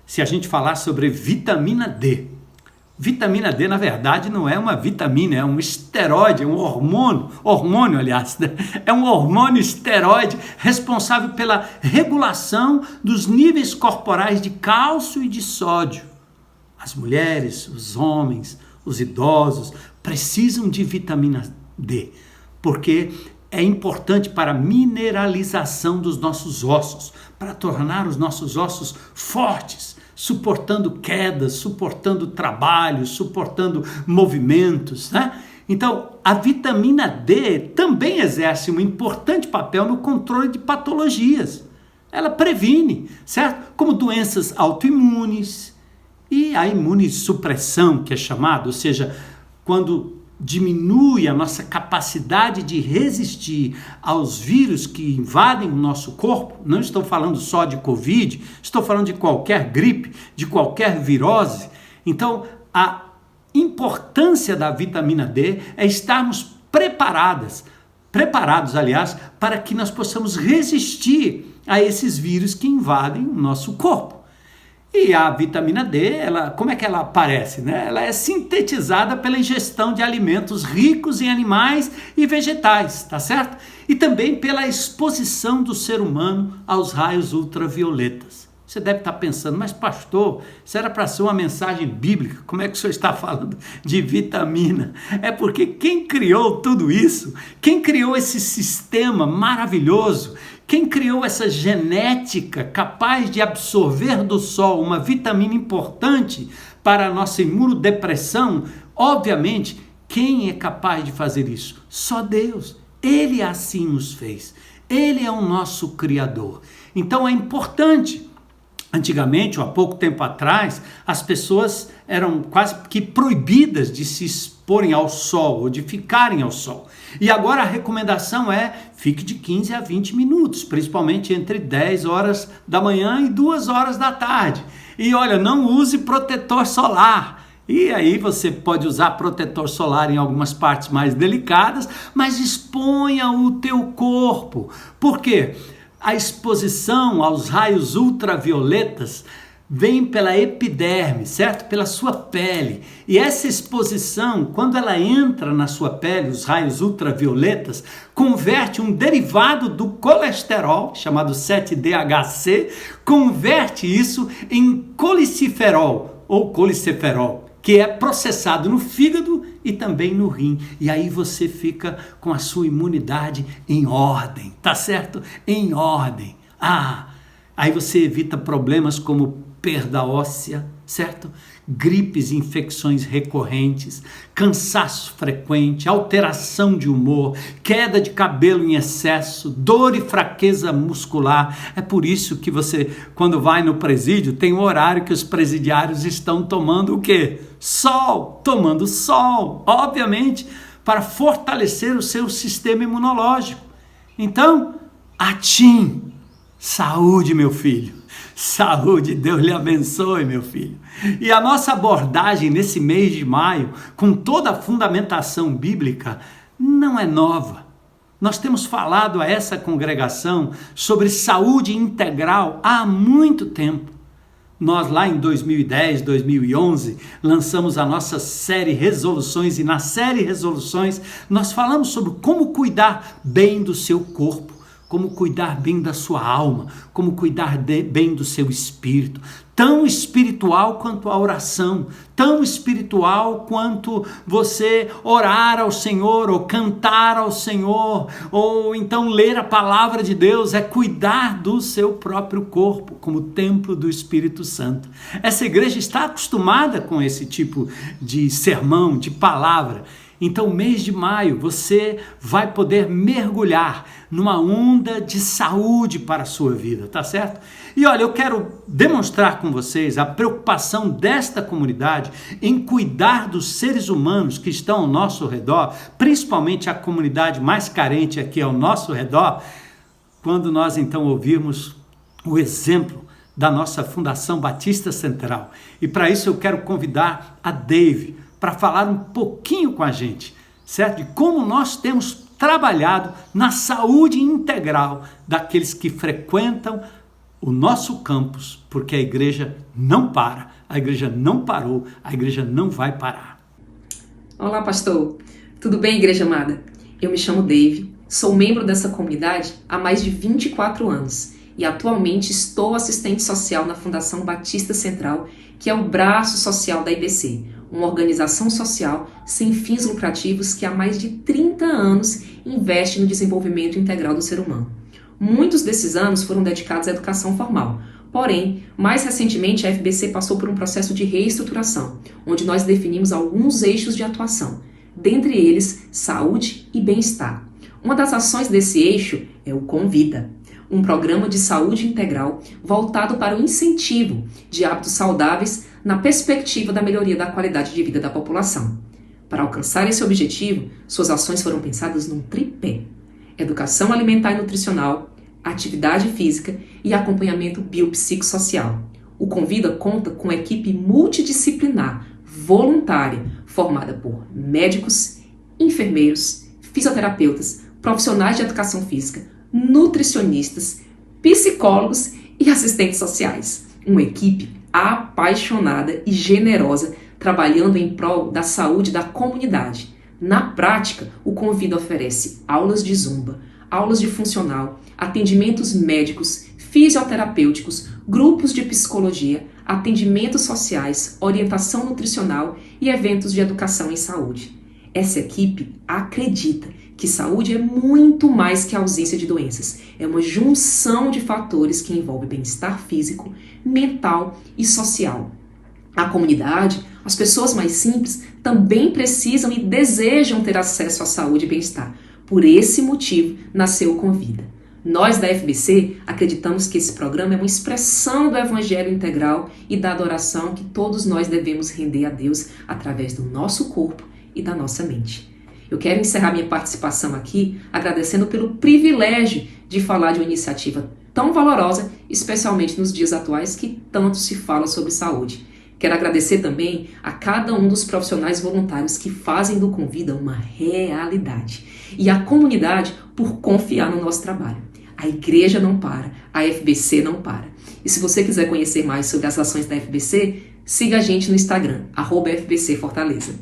se a gente falar sobre vitamina D. Vitamina D, na verdade, não é uma vitamina, é um esteroide, é um hormônio, aliás, né? É um hormônio esteroide responsável pela regulação dos níveis corporais de cálcio e de sódio. As mulheres, os homens, os idosos precisam de vitamina D, porque é importante para a mineralização dos nossos ossos, para tornar os nossos ossos fortes, suportando quedas, suportando trabalho, suportando movimentos, né? Então, a vitamina D também exerce um importante papel no controle de patologias. Ela previne, certo? Como doenças autoimunes e a imunossupressão, que é chamado, ou seja, quando diminui a nossa capacidade de resistir aos vírus que invadem o nosso corpo. Não estou falando só de Covid, estou falando de qualquer gripe, de qualquer virose. Então, a importância da vitamina D é estarmos preparados, aliás, para que nós possamos resistir a esses vírus que invadem o nosso corpo. E a vitamina D, como é que ela aparece, né? Ela é sintetizada pela ingestão de alimentos ricos em animais e vegetais, tá certo? E também pela exposição do ser humano aos raios ultravioletas. Você deve estar pensando, mas pastor, isso era para ser uma mensagem bíblica, como é que o senhor está falando de vitamina? É porque quem criou tudo isso, quem criou esse sistema maravilhoso, quem criou essa genética capaz de absorver do sol uma vitamina importante para a nossa imunodepressão, obviamente, quem é capaz de fazer isso? Só Deus. Ele assim nos fez. Ele é o nosso Criador. Então é importante. Antigamente, ou há pouco tempo atrás, as pessoas eram quase que proibidas de se exporem ao sol ou de ficarem ao sol. E agora a recomendação é fique de 15 a 20 minutos, principalmente entre 10 horas da manhã e 2 horas da tarde. E olha, não use protetor solar. E aí você pode usar protetor solar em algumas partes mais delicadas, mas exponha o teu corpo. Por quê? A exposição aos raios ultravioletas vem pela epiderme, certo? Pela sua pele. E essa exposição, quando ela entra na sua pele, os raios ultravioletas, converte um derivado do colesterol, chamado 7-DHC, converte isso em coliceferol, ou coliceferol, que é processado no fígado e também no rim. E aí você fica com a sua imunidade em ordem, tá certo? Em ordem. Aí você evita problemas como perda óssea, certo? gripes e infecções recorrentes, cansaço frequente, alteração de humor, queda de cabelo em excesso, dor e fraqueza muscular. É por isso que você, quando vai no presídio, tem um horário que os presidiários estão tomando o quê? Sol, tomando sol, obviamente, para fortalecer o seu sistema imunológico. Então, atim, saúde, meu filho. Saúde, Deus lhe abençoe, meu filho. E a nossa abordagem nesse mês de maio, com toda a fundamentação bíblica, não é nova. Nós temos falado a essa congregação sobre saúde integral há muito tempo. Nós lá em 2010, 2011, lançamos a nossa série Resoluções, e na série Resoluções nós falamos sobre como cuidar bem do seu corpo, como cuidar bem da sua alma, como cuidar bem do seu espírito, tão espiritual quanto a oração, tão espiritual quanto você orar ao Senhor, ou cantar ao Senhor, ou então ler a palavra de Deus, é cuidar do seu próprio corpo, como templo do Espírito Santo. Essa igreja está acostumada com esse tipo de sermão, de palavra. Então, mês de maio, você vai poder mergulhar numa onda de saúde para a sua vida, tá certo? E olha, eu quero demonstrar com vocês a preocupação desta comunidade em cuidar dos seres humanos que estão ao nosso redor, principalmente a comunidade mais carente aqui ao nosso redor, quando nós então ouvirmos o exemplo da nossa Fundação Batista Central. E para isso eu quero convidar a Dave para falar um pouquinho com a gente, certo? De como nós temos trabalhado na saúde integral daqueles que frequentam o nosso campus, porque a igreja não para, a igreja não parou, a igreja não vai parar. Olá, pastor. Tudo bem, igreja amada? Eu me chamo Dave, sou membro dessa comunidade há mais de 24 anos e atualmente estou assistente social na Fundação Batista Central, que é o braço social da IBC, uma organização social sem fins lucrativos que há mais de 30 anos investe no desenvolvimento integral do ser humano. Muitos desses anos foram dedicados à educação formal. Porém, mais recentemente a FBC passou por um processo de reestruturação, onde nós definimos alguns eixos de atuação, dentre eles saúde e bem-estar. Uma das ações desse eixo é o Convida, um programa de saúde integral voltado para o incentivo de hábitos saudáveis na perspectiva da melhoria da qualidade de vida da população. Para alcançar esse objetivo, suas ações foram pensadas num tripé: educação alimentar e nutricional, atividade física e acompanhamento biopsicossocial. O Convida conta com uma equipe multidisciplinar, voluntária, formada por médicos, enfermeiros, fisioterapeutas, profissionais de educação física, nutricionistas, psicólogos e assistentes sociais. Uma equipe apaixonada e generosa, trabalhando em prol da saúde da comunidade. Na prática, o Convida oferece aulas de zumba, aulas de funcional, atendimentos médicos, fisioterapêuticos, grupos de psicologia, atendimentos sociais, orientação nutricional e eventos de educação em saúde. Essa equipe acredita que saúde é muito mais que a ausência de doenças. É uma junção de fatores que envolve bem-estar físico, mental e social. A comunidade, as pessoas mais simples, também precisam e desejam ter acesso à saúde e bem-estar. Por esse motivo, nasceu o Convida. Nós da FBC acreditamos que esse programa é uma expressão do Evangelho integral e da adoração que todos nós devemos render a Deus através do nosso corpo e da nossa mente. Eu quero encerrar minha participação aqui agradecendo pelo privilégio de falar de uma iniciativa tão valorosa, especialmente nos dias atuais que tanto se fala sobre saúde. Quero agradecer também a cada um dos profissionais voluntários que fazem do Convida uma realidade e a comunidade por confiar no nosso trabalho. A igreja não para, a FBC não para. E se você quiser conhecer mais sobre as ações da FBC, siga a gente no Instagram, @FBC Fortaleza.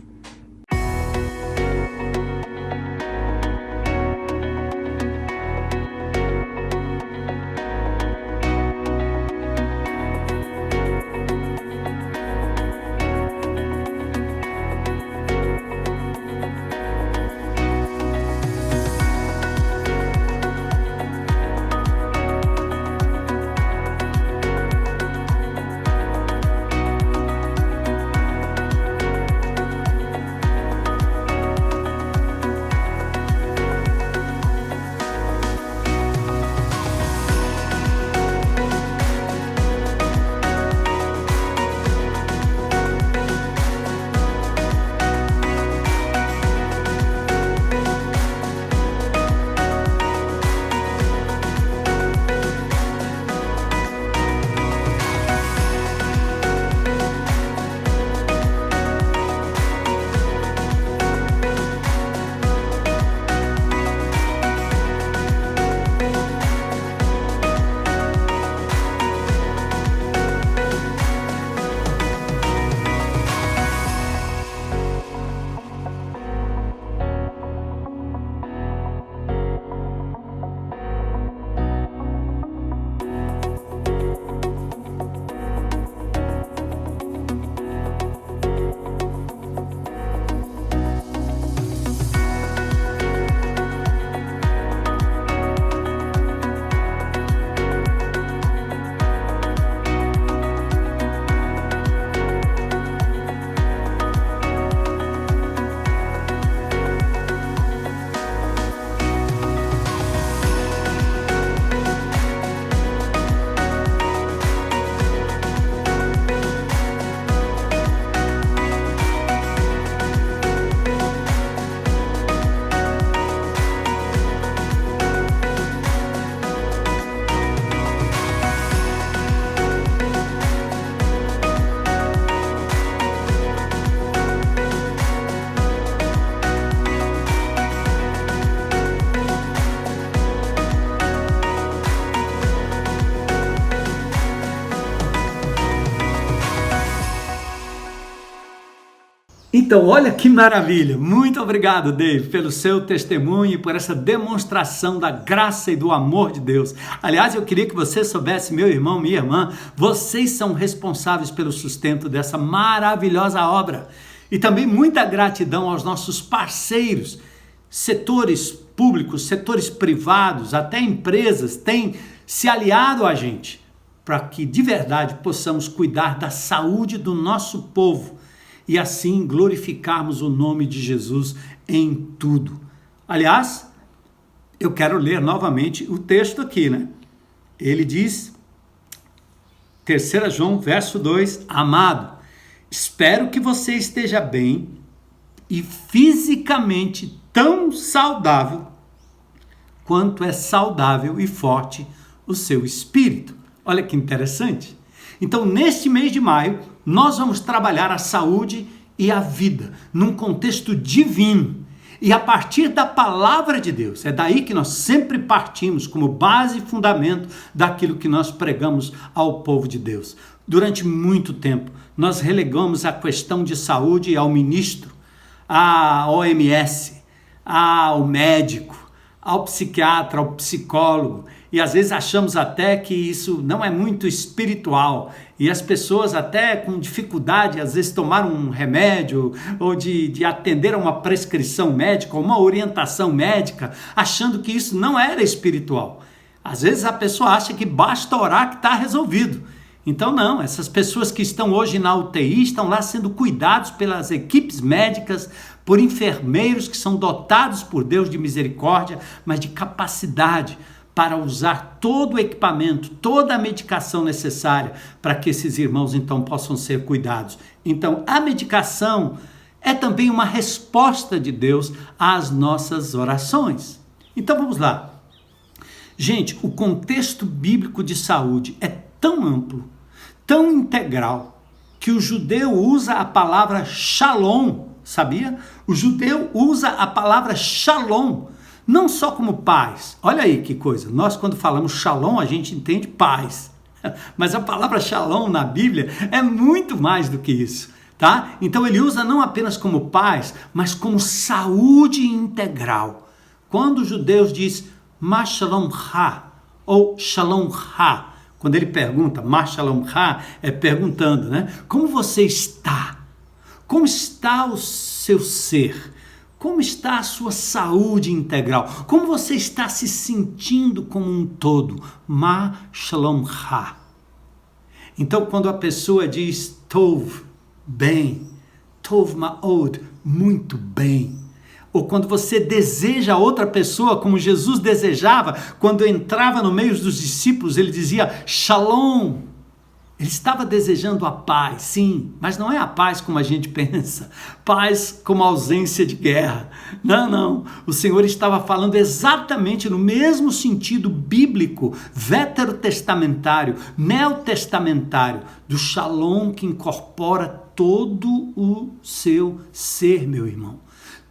Então, olha que maravilha. Muito obrigado, Dave, pelo seu testemunho e por essa demonstração da graça e do amor de Deus. Aliás, eu queria que você soubesse, meu irmão, minha irmã, vocês são responsáveis pelo sustento dessa maravilhosa obra. E também muita gratidão aos nossos parceiros, setores públicos, setores privados, até empresas têm se aliado a gente para que de verdade possamos cuidar da saúde do nosso povo e assim glorificarmos o nome de Jesus em tudo. Aliás, eu quero ler novamente o texto aqui, né? Ele diz, 3 João, verso 2, amado, espero que você esteja bem e fisicamente tão saudável quanto é saudável e forte o seu espírito. Olha que interessante. Então, neste mês de maio, nós vamos trabalhar a saúde e a vida num contexto divino e a partir da palavra de Deus. É daí que nós sempre partimos como base e fundamento daquilo que nós pregamos ao povo de Deus. Durante muito tempo, nós relegamos a questão de saúde ao ministro, à OMS, ao médico, ao psiquiatra, ao psicólogo, e às vezes achamos até que isso não é muito espiritual, e as pessoas até com dificuldade, às vezes tomaram um remédio, ou de atender a uma prescrição médica, ou uma orientação médica, achando que isso não era espiritual. Às vezes a pessoa acha que basta orar que está resolvido. Então não, essas pessoas que estão hoje na UTI estão lá sendo cuidados pelas equipes médicas, por enfermeiros que são dotados por Deus de misericórdia, mas de capacidade para usar todo o equipamento, toda a medicação necessária para que esses irmãos então possam ser cuidados. Então a medicação é também uma resposta de Deus às nossas orações. Então vamos lá. Gente, o contexto bíblico de saúde é tão amplo, tão integral, que o judeu usa a palavra shalom, sabia? O judeu usa a palavra shalom, não só como paz. Olha aí que coisa, nós quando falamos shalom, a gente entende paz, mas a palavra shalom na Bíblia é muito mais do que isso, tá? Então ele usa não apenas como paz, mas como saúde integral. Quando os judeus dizem ma shalom ha, ou shalom ha, quando ele pergunta, ma shalom ha, é perguntando, né? Como você está? Como está o seu ser? Como está a sua saúde integral? Como você está se sentindo como um todo? Ma shalom ha. Então, quando a pessoa diz tov, bem, tov ma'od, muito bem, ou quando você deseja outra pessoa como Jesus desejava, quando entrava no meio dos discípulos, ele dizia shalom. Ele estava desejando a paz, sim, mas não é a paz como a gente pensa, paz como ausência de guerra. Não. O Senhor estava falando exatamente no mesmo sentido bíblico, veterotestamentário, neotestamentário, do shalom que incorpora todo o seu ser, meu irmão.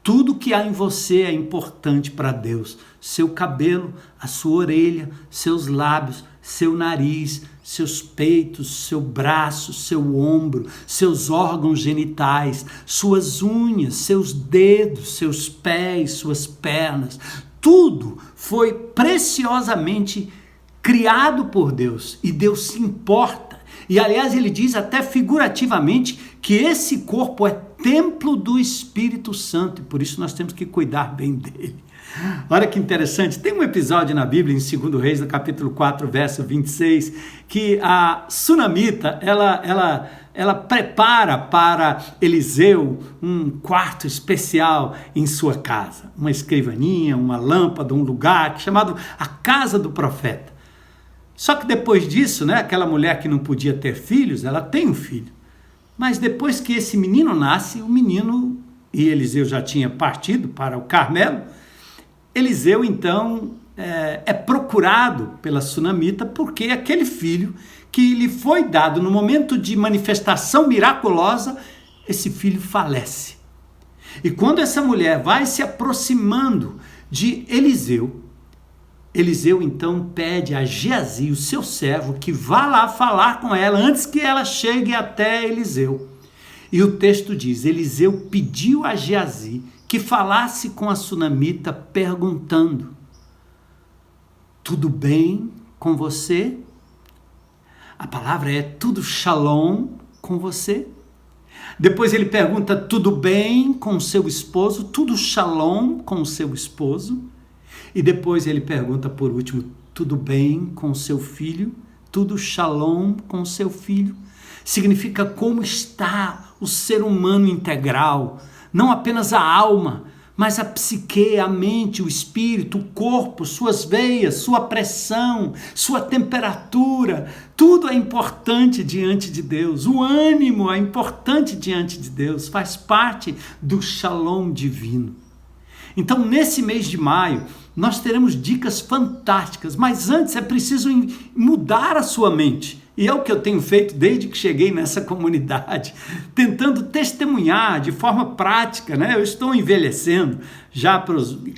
Tudo que há em você é importante para Deus. Seu cabelo, a sua orelha, seus lábios, seu nariz, seus peitos, seu braço, seu ombro, seus órgãos genitais, suas unhas, seus dedos, seus pés, suas pernas. Tudo foi preciosamente criado por Deus e Deus se importa. E aliás ele diz até figurativamente que esse corpo é templo do Espírito Santo e por isso nós temos que cuidar bem dele. Olha que interessante, tem um episódio na Bíblia, em 2 Reis, no capítulo 4, verso 26, que a sunamita, ela prepara para Eliseu um quarto especial em sua casa, uma escrivaninha, uma lâmpada, um lugar chamado a casa do profeta. Só que depois disso, né, aquela mulher que não podia ter filhos, ela tem um filho. Mas depois que esse menino nasce, o menino, e Eliseu já tinha partido para o Carmelo, Eliseu então é procurado pela sunamita porque aquele filho que lhe foi dado no momento de manifestação miraculosa, esse filho falece. E quando essa mulher vai se aproximando de Eliseu, Eliseu então pede a Geazi, o seu servo, que vá lá falar com ela antes que ela chegue até Eliseu. E o texto diz, Eliseu pediu a Geazi que falasse com a sunamita perguntando, tudo bem com você? A palavra é tudo shalom com você? Depois ele pergunta, tudo bem com o seu esposo? Tudo shalom com o seu esposo? E depois ele pergunta por último, tudo bem com o seu filho? Tudo shalom com o seu filho? Significa como está o ser humano integral, não apenas a alma, mas a psique, a mente, o espírito, o corpo, suas veias, sua pressão, sua temperatura, tudo é importante diante de Deus. O ânimo é importante diante de Deus, faz parte do shalom divino. Então, nesse mês de maio, nós teremos dicas fantásticas, mas antes é preciso mudar a sua mente. E é o que eu tenho feito desde que cheguei nessa comunidade, tentando testemunhar de forma prática, né? Eu estou envelhecendo, já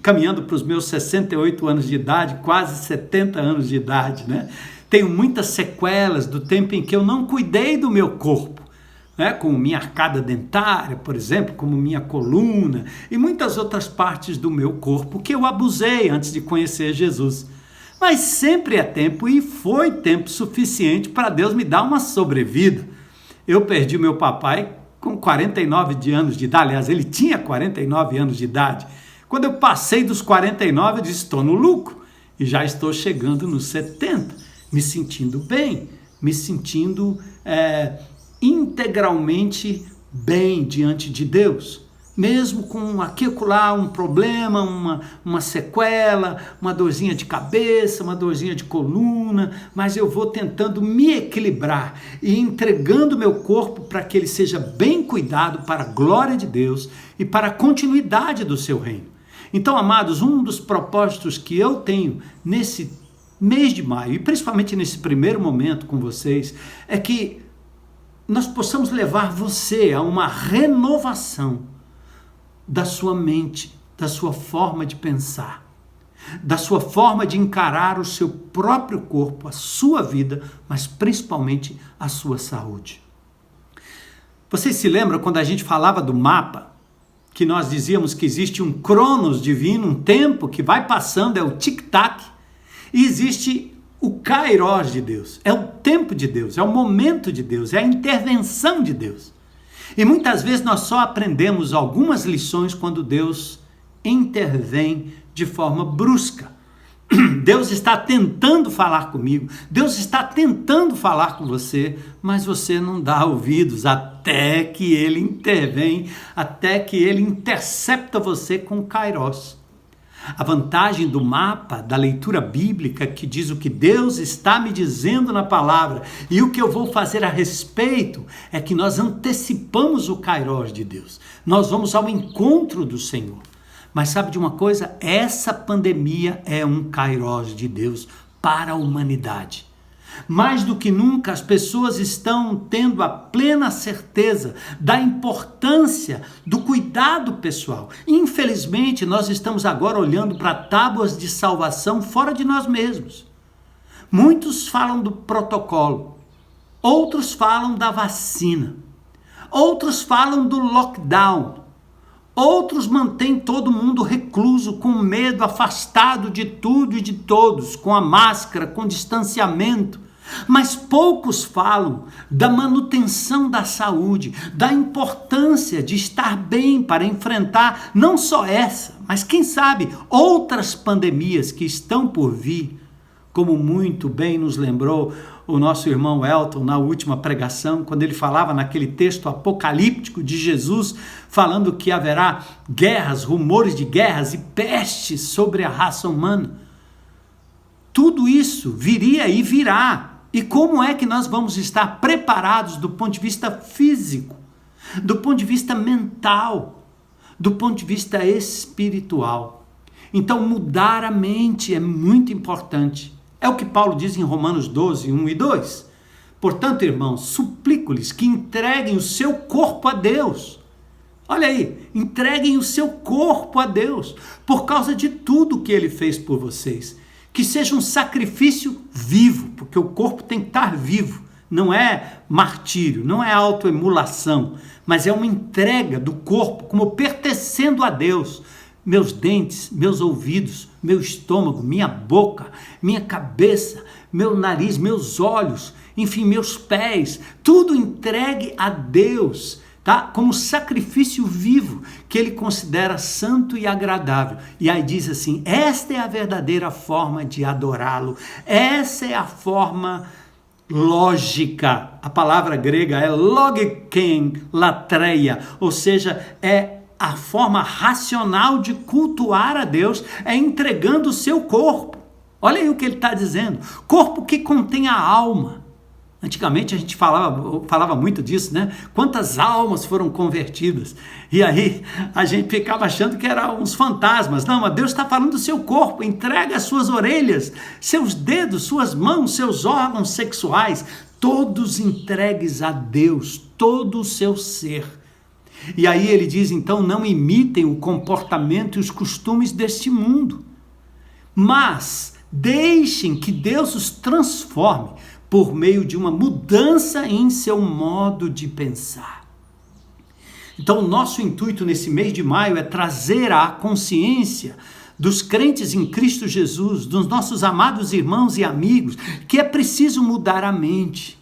caminhando para os meus 68 anos de idade, quase 70 anos de idade, né? Tenho muitas sequelas do tempo em que eu não cuidei do meu corpo, né? Como minha arcada dentária, por exemplo, como minha coluna e muitas outras partes do meu corpo que eu abusei antes de conhecer Jesus. Mas sempre é tempo e foi tempo suficiente para Deus me dar uma sobrevida. Eu perdi meu papai com 49 anos de idade, aliás, ele tinha 49 anos de idade. Quando eu passei dos 49, eu disse, estou no lucro e já estou chegando nos 70, me sentindo bem, me sentindo integralmente bem diante de Deus. Mesmo com aqui e acolá um problema, uma sequela, uma dorzinha de cabeça, uma dorzinha de coluna, mas eu vou tentando me equilibrar e entregando meu corpo para que ele seja bem cuidado para a glória de Deus e para a continuidade do seu reino. Então, amados, um dos propósitos que eu tenho nesse mês de maio, e principalmente nesse primeiro momento com vocês, é que nós possamos levar você a uma renovação da sua mente, da sua forma de pensar, da sua forma de encarar o seu próprio corpo, a sua vida, mas principalmente a sua saúde. Vocês se lembram quando a gente falava do mapa, que nós dizíamos que existe um cronos divino, um tempo que vai passando, é o tic-tac, e existe o kairos de Deus, é o tempo de Deus, é o momento de Deus, é a intervenção de Deus. E muitas vezes nós só aprendemos algumas lições quando Deus intervém de forma brusca. Deus está tentando falar comigo, Deus está tentando falar com você, mas você não dá ouvidos até que Ele intervém, até que Ele intercepta você com kairos. A vantagem do mapa, da leitura bíblica, que diz o que Deus está me dizendo na palavra e o que eu vou fazer a respeito, é que nós antecipamos o kairos de Deus. Nós vamos ao encontro do Senhor. Mas sabe de uma coisa? Essa pandemia é um kairos de Deus para a humanidade. Mais do que nunca, as pessoas estão tendo a plena certeza da importância do cuidado pessoal. Infelizmente, nós estamos agora olhando para tábuas de salvação fora de nós mesmos. Muitos falam do protocolo, outros falam da vacina, outros falam do lockdown, outros mantêm todo mundo recluso, com medo, afastado de tudo e de todos, com a máscara, com distanciamento. Mas poucos falam da manutenção da saúde, da importância de estar bem para enfrentar não só essa, mas quem sabe outras pandemias que estão por vir, como muito bem nos lembrou o nosso irmão Elton na última pregação, quando ele falava naquele texto apocalíptico de Jesus, falando que haverá guerras, rumores de guerras e pestes sobre a raça humana. Tudo isso viria e virá. E como é que nós vamos estar preparados do ponto de vista físico, do ponto de vista mental, do ponto de vista espiritual? Então, mudar a mente é muito importante. É o que Paulo diz em Romanos 12, 1 e 2. Portanto, irmãos, suplico-lhes que entreguem o seu corpo a Deus. Olha aí, entreguem o seu corpo a Deus, por causa de tudo que Ele fez por vocês. Que seja um sacrifício vivo, porque o corpo tem que estar vivo, não é martírio, não é autoemulação, mas é uma entrega do corpo como pertencendo a Deus. Meus dentes, meus ouvidos, meu estômago, minha boca, minha cabeça, meu nariz, meus olhos, enfim, meus pés, tudo entregue a Deus, tá? Como sacrifício vivo que ele considera santo e agradável. E aí diz assim: esta é a verdadeira forma de adorá-lo, essa é a forma lógica. A palavra grega é logiken latreia, ou seja, é a forma racional de cultuar a Deus, é entregando o seu corpo. Olha aí o que ele está dizendo: corpo que contém a alma. Antigamente a gente falava muito disso, né? Quantas almas foram convertidas? E aí a gente ficava achando que eram uns fantasmas. Não, mas Deus está falando do seu corpo. Entrega as suas orelhas, seus dedos, suas mãos, seus órgãos sexuais, todos entregues a Deus, todo o seu ser. E aí ele diz, então, não imitem o comportamento e os costumes deste mundo, mas deixem que Deus os transforme por meio de uma mudança em seu modo de pensar. Então, o nosso intuito nesse mês de maio é trazer à consciência dos crentes em Cristo Jesus, dos nossos amados irmãos e amigos, que é preciso mudar a mente,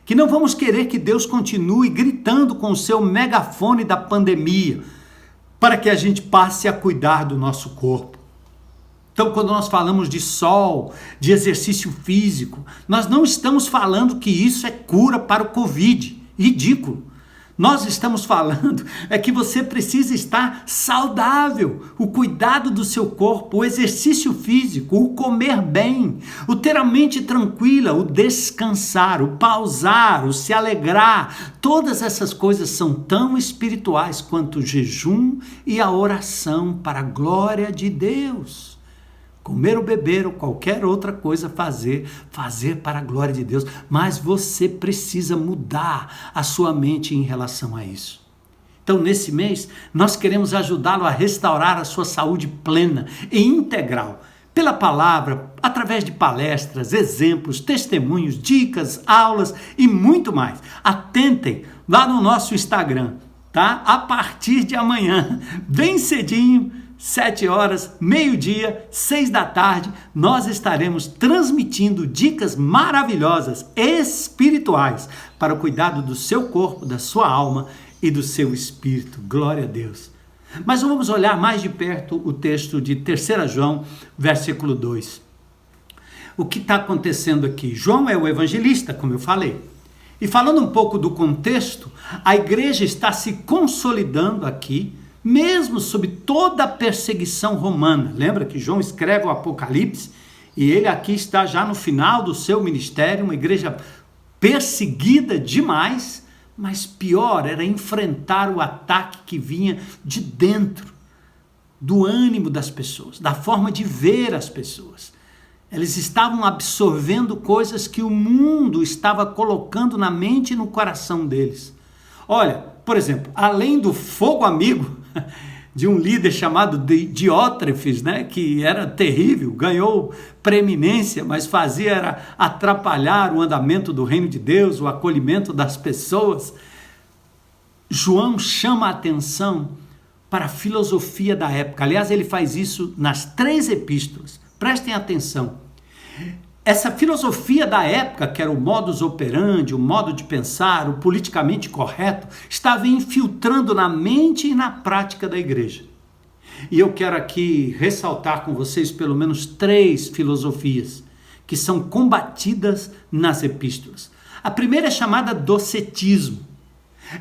que não vamos querer que Deus continue gritando com o seu megafone da pandemia, para que a gente passe a cuidar do nosso corpo. Então, quando nós falamos de sol, de exercício físico, nós não estamos falando que isso é cura para o Covid. Ridículo. Nós estamos falando é que você precisa estar saudável. O cuidado do seu corpo, o exercício físico, o comer bem, o ter a mente tranquila, o descansar, o pausar, o se alegrar. Todas essas coisas são tão espirituais quanto o jejum e a oração para a glória de Deus. Comer ou beber ou qualquer outra coisa fazer para a glória de Deus. Mas você precisa mudar a sua mente em relação a isso. Então, nesse mês, nós queremos ajudá-lo a restaurar a sua saúde plena e integral. Pela palavra, através de palestras, exemplos, testemunhos, dicas, aulas e muito mais. Atentem lá no nosso Instagram, tá? A partir de amanhã, bem cedinho, 7 horas, meio-dia, 6 da tarde, nós estaremos transmitindo dicas maravilhosas, espirituais, para o cuidado do seu corpo, da sua alma e do seu espírito. Glória a Deus. Mas vamos olhar mais de perto o texto de 3 João, versículo 2. O que está acontecendo aqui? João é o evangelista, como eu falei. E falando um pouco do contexto, a igreja está se consolidando aqui, mesmo sob toda a perseguição romana. Lembra que João escreve o Apocalipse e ele aqui está já no final do seu ministério, uma igreja perseguida demais, mas pior era enfrentar o ataque que vinha de dentro, do ânimo das pessoas, da forma de ver as pessoas. Eles estavam absorvendo coisas que o mundo estava colocando na mente e no coração deles. Olha, por exemplo, além do fogo amigo de um líder chamado Diótrefes, né, que era terrível, ganhou preeminência, mas fazia era atrapalhar o andamento do reino de Deus, o acolhimento das pessoas. João chama a atenção para a filosofia da época. Aliás, ele faz isso nas 3 epístolas. Prestem atenção. Essa filosofia da época, que era o modus operandi, o modo de pensar, o politicamente correto, estava infiltrando na mente e na prática da igreja. E eu quero aqui ressaltar com vocês pelo menos 3 filosofias que são combatidas nas epístolas. A primeira é chamada docetismo.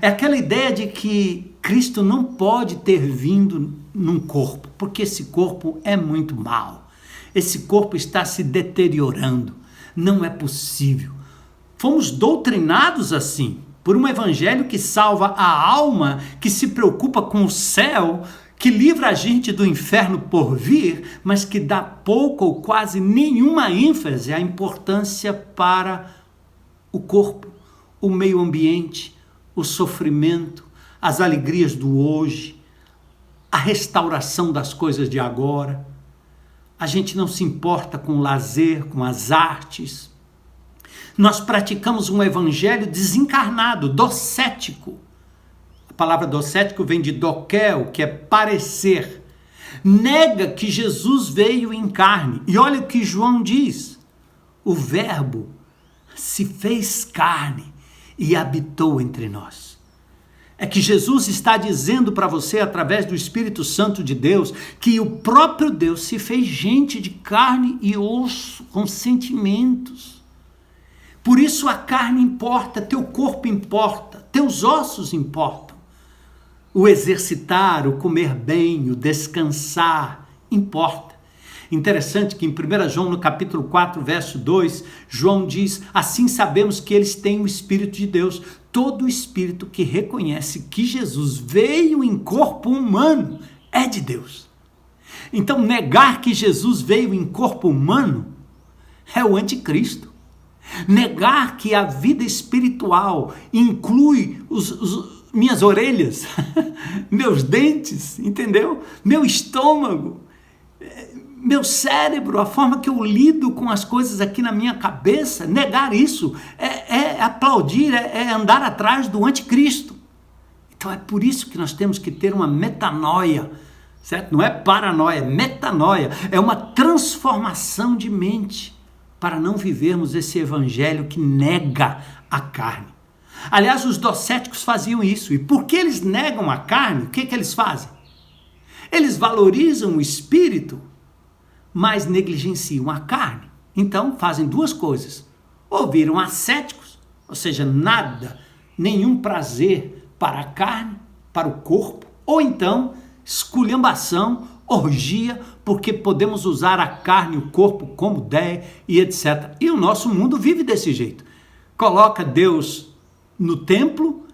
É aquela ideia de que Cristo não pode ter vindo num corpo, porque esse corpo é muito mau. Esse corpo está se deteriorando. Não é possível. Fomos doutrinados assim, por um evangelho que salva a alma, que se preocupa com o céu, que livra a gente do inferno por vir, mas que dá pouco ou quase nenhuma ênfase à importância para o corpo, o meio ambiente, o sofrimento, as alegrias do hoje, a restauração das coisas de agora. A gente não se importa com o lazer, com as artes. Nós praticamos um evangelho desencarnado, docético. A palavra docético vem de doquel, que é parecer. Nega que Jesus veio em carne. E olha o que João diz. O verbo se fez carne e habitou entre nós. É que Jesus está dizendo para você, através do Espírito Santo de Deus, que o próprio Deus se fez gente de carne e osso, com sentimentos. Por isso a carne importa, teu corpo importa, teus ossos importam. O exercitar, o comer bem, o descansar, importa. Interessante que em 1 João, no capítulo 4, verso 2, João diz, assim sabemos que eles têm o Espírito de Deus. Todo espírito que reconhece que Jesus veio em corpo humano é de Deus. Então, negar que Jesus veio em corpo humano é o anticristo. Negar que a vida espiritual inclui minhas orelhas, meus dentes, entendeu? Meu estômago, meu cérebro, a forma que eu lido com as coisas aqui na minha cabeça, negar isso é aplaudir, é andar atrás do anticristo. Então é por isso que nós temos que ter uma metanoia, certo? Não é paranoia, é metanoia, é uma transformação de mente para não vivermos esse evangelho que nega a carne. Aliás, os docéticos faziam isso, e porque eles negam a carne, o que eles fazem? Eles valorizam o espírito, mas negligenciam a carne. Então fazem duas coisas: ou viram ascéticos, ou seja, nada, nenhum prazer para a carne, para o corpo, ou então esculhambação, orgia, porque podemos usar a carne e o corpo como der e etc. E o nosso mundo vive desse jeito. Coloca Deus no templo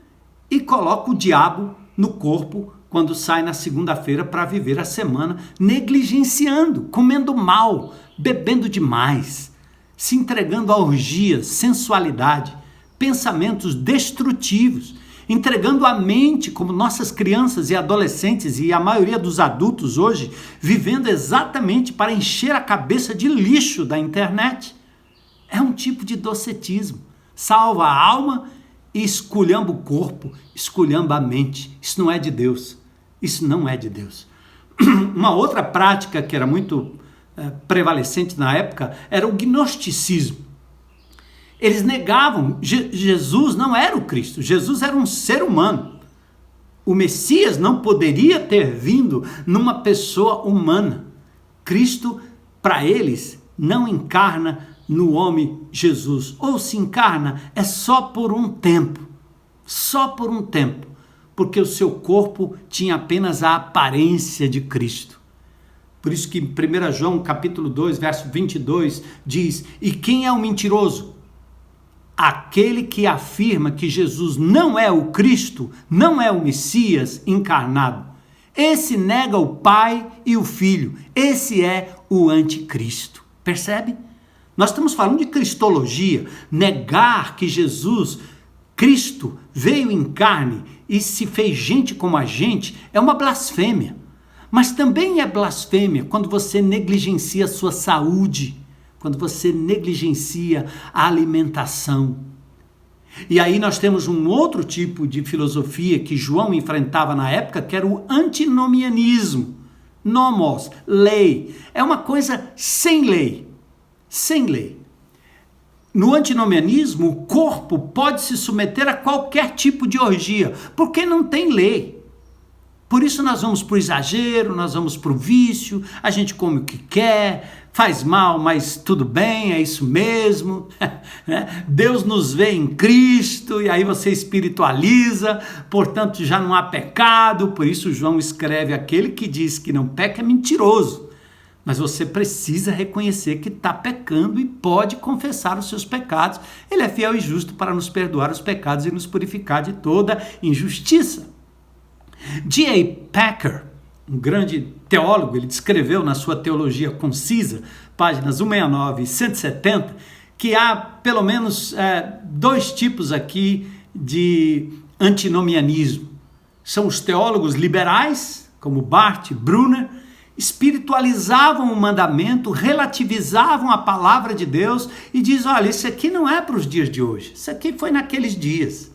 e coloca o diabo no corpo quando sai na segunda-feira para viver a semana, negligenciando, comendo mal, bebendo demais, se entregando a orgias, sensualidade, pensamentos destrutivos, entregando a mente, como nossas crianças e adolescentes e a maioria dos adultos hoje, vivendo exatamente para encher a cabeça de lixo da internet. É um tipo de docetismo. Salva a alma e esculhamba o corpo, esculhamba a mente. Isso não é de Deus. Isso não é de Deus. Uma outra prática que era muito prevalecente na época era o gnosticismo. Eles negavam, Jesus não era o Cristo, Jesus era um ser humano. O Messias não poderia ter vindo numa pessoa humana. Cristo, para eles, não encarna no homem Jesus. Ou se encarna, é só por um tempo. Só por um tempo. Porque o seu corpo tinha apenas a aparência de Cristo. Por isso que em 1 João, capítulo 2, verso 22, diz, e quem é o mentiroso? Aquele que afirma que Jesus não é o Cristo, não é o Messias encarnado. Esse nega o Pai e o Filho. Esse é o anticristo. Percebe? Nós estamos falando de cristologia. Negar que Jesus, Cristo, veio em carne e se fez gente como a gente é uma blasfêmia. Mas também é blasfêmia quando você negligencia a sua saúde, quando você negligencia a alimentação. E aí nós temos um outro tipo de filosofia que João enfrentava na época, que era o antinomianismo. Nomos, lei. É uma coisa sem lei. Sem lei. No antinomianismo, o corpo pode se submeter a qualquer tipo de orgia, porque não tem lei. Por isso nós vamos para o exagero, nós vamos para o vício, a gente come o que quer, faz mal, mas tudo bem, é isso mesmo. Deus nos vê em Cristo, e aí você espiritualiza, portanto já não há pecado. Por isso João escreve, aquele que diz que não peca é mentiroso. Mas você precisa reconhecer que está pecando e pode confessar os seus pecados. Ele é fiel e justo para nos perdoar os pecados e nos purificar de toda injustiça. D.A. Packer, um grande teólogo, ele descreveu na sua Teologia Concisa, páginas 169 e 170, que há pelo menos dois tipos aqui de antinomianismo. São os teólogos liberais, como Barth, Brunner, espiritualizavam o mandamento, relativizavam a palavra de Deus e diz, olha, isso aqui não é para os dias de hoje, isso aqui foi naqueles dias.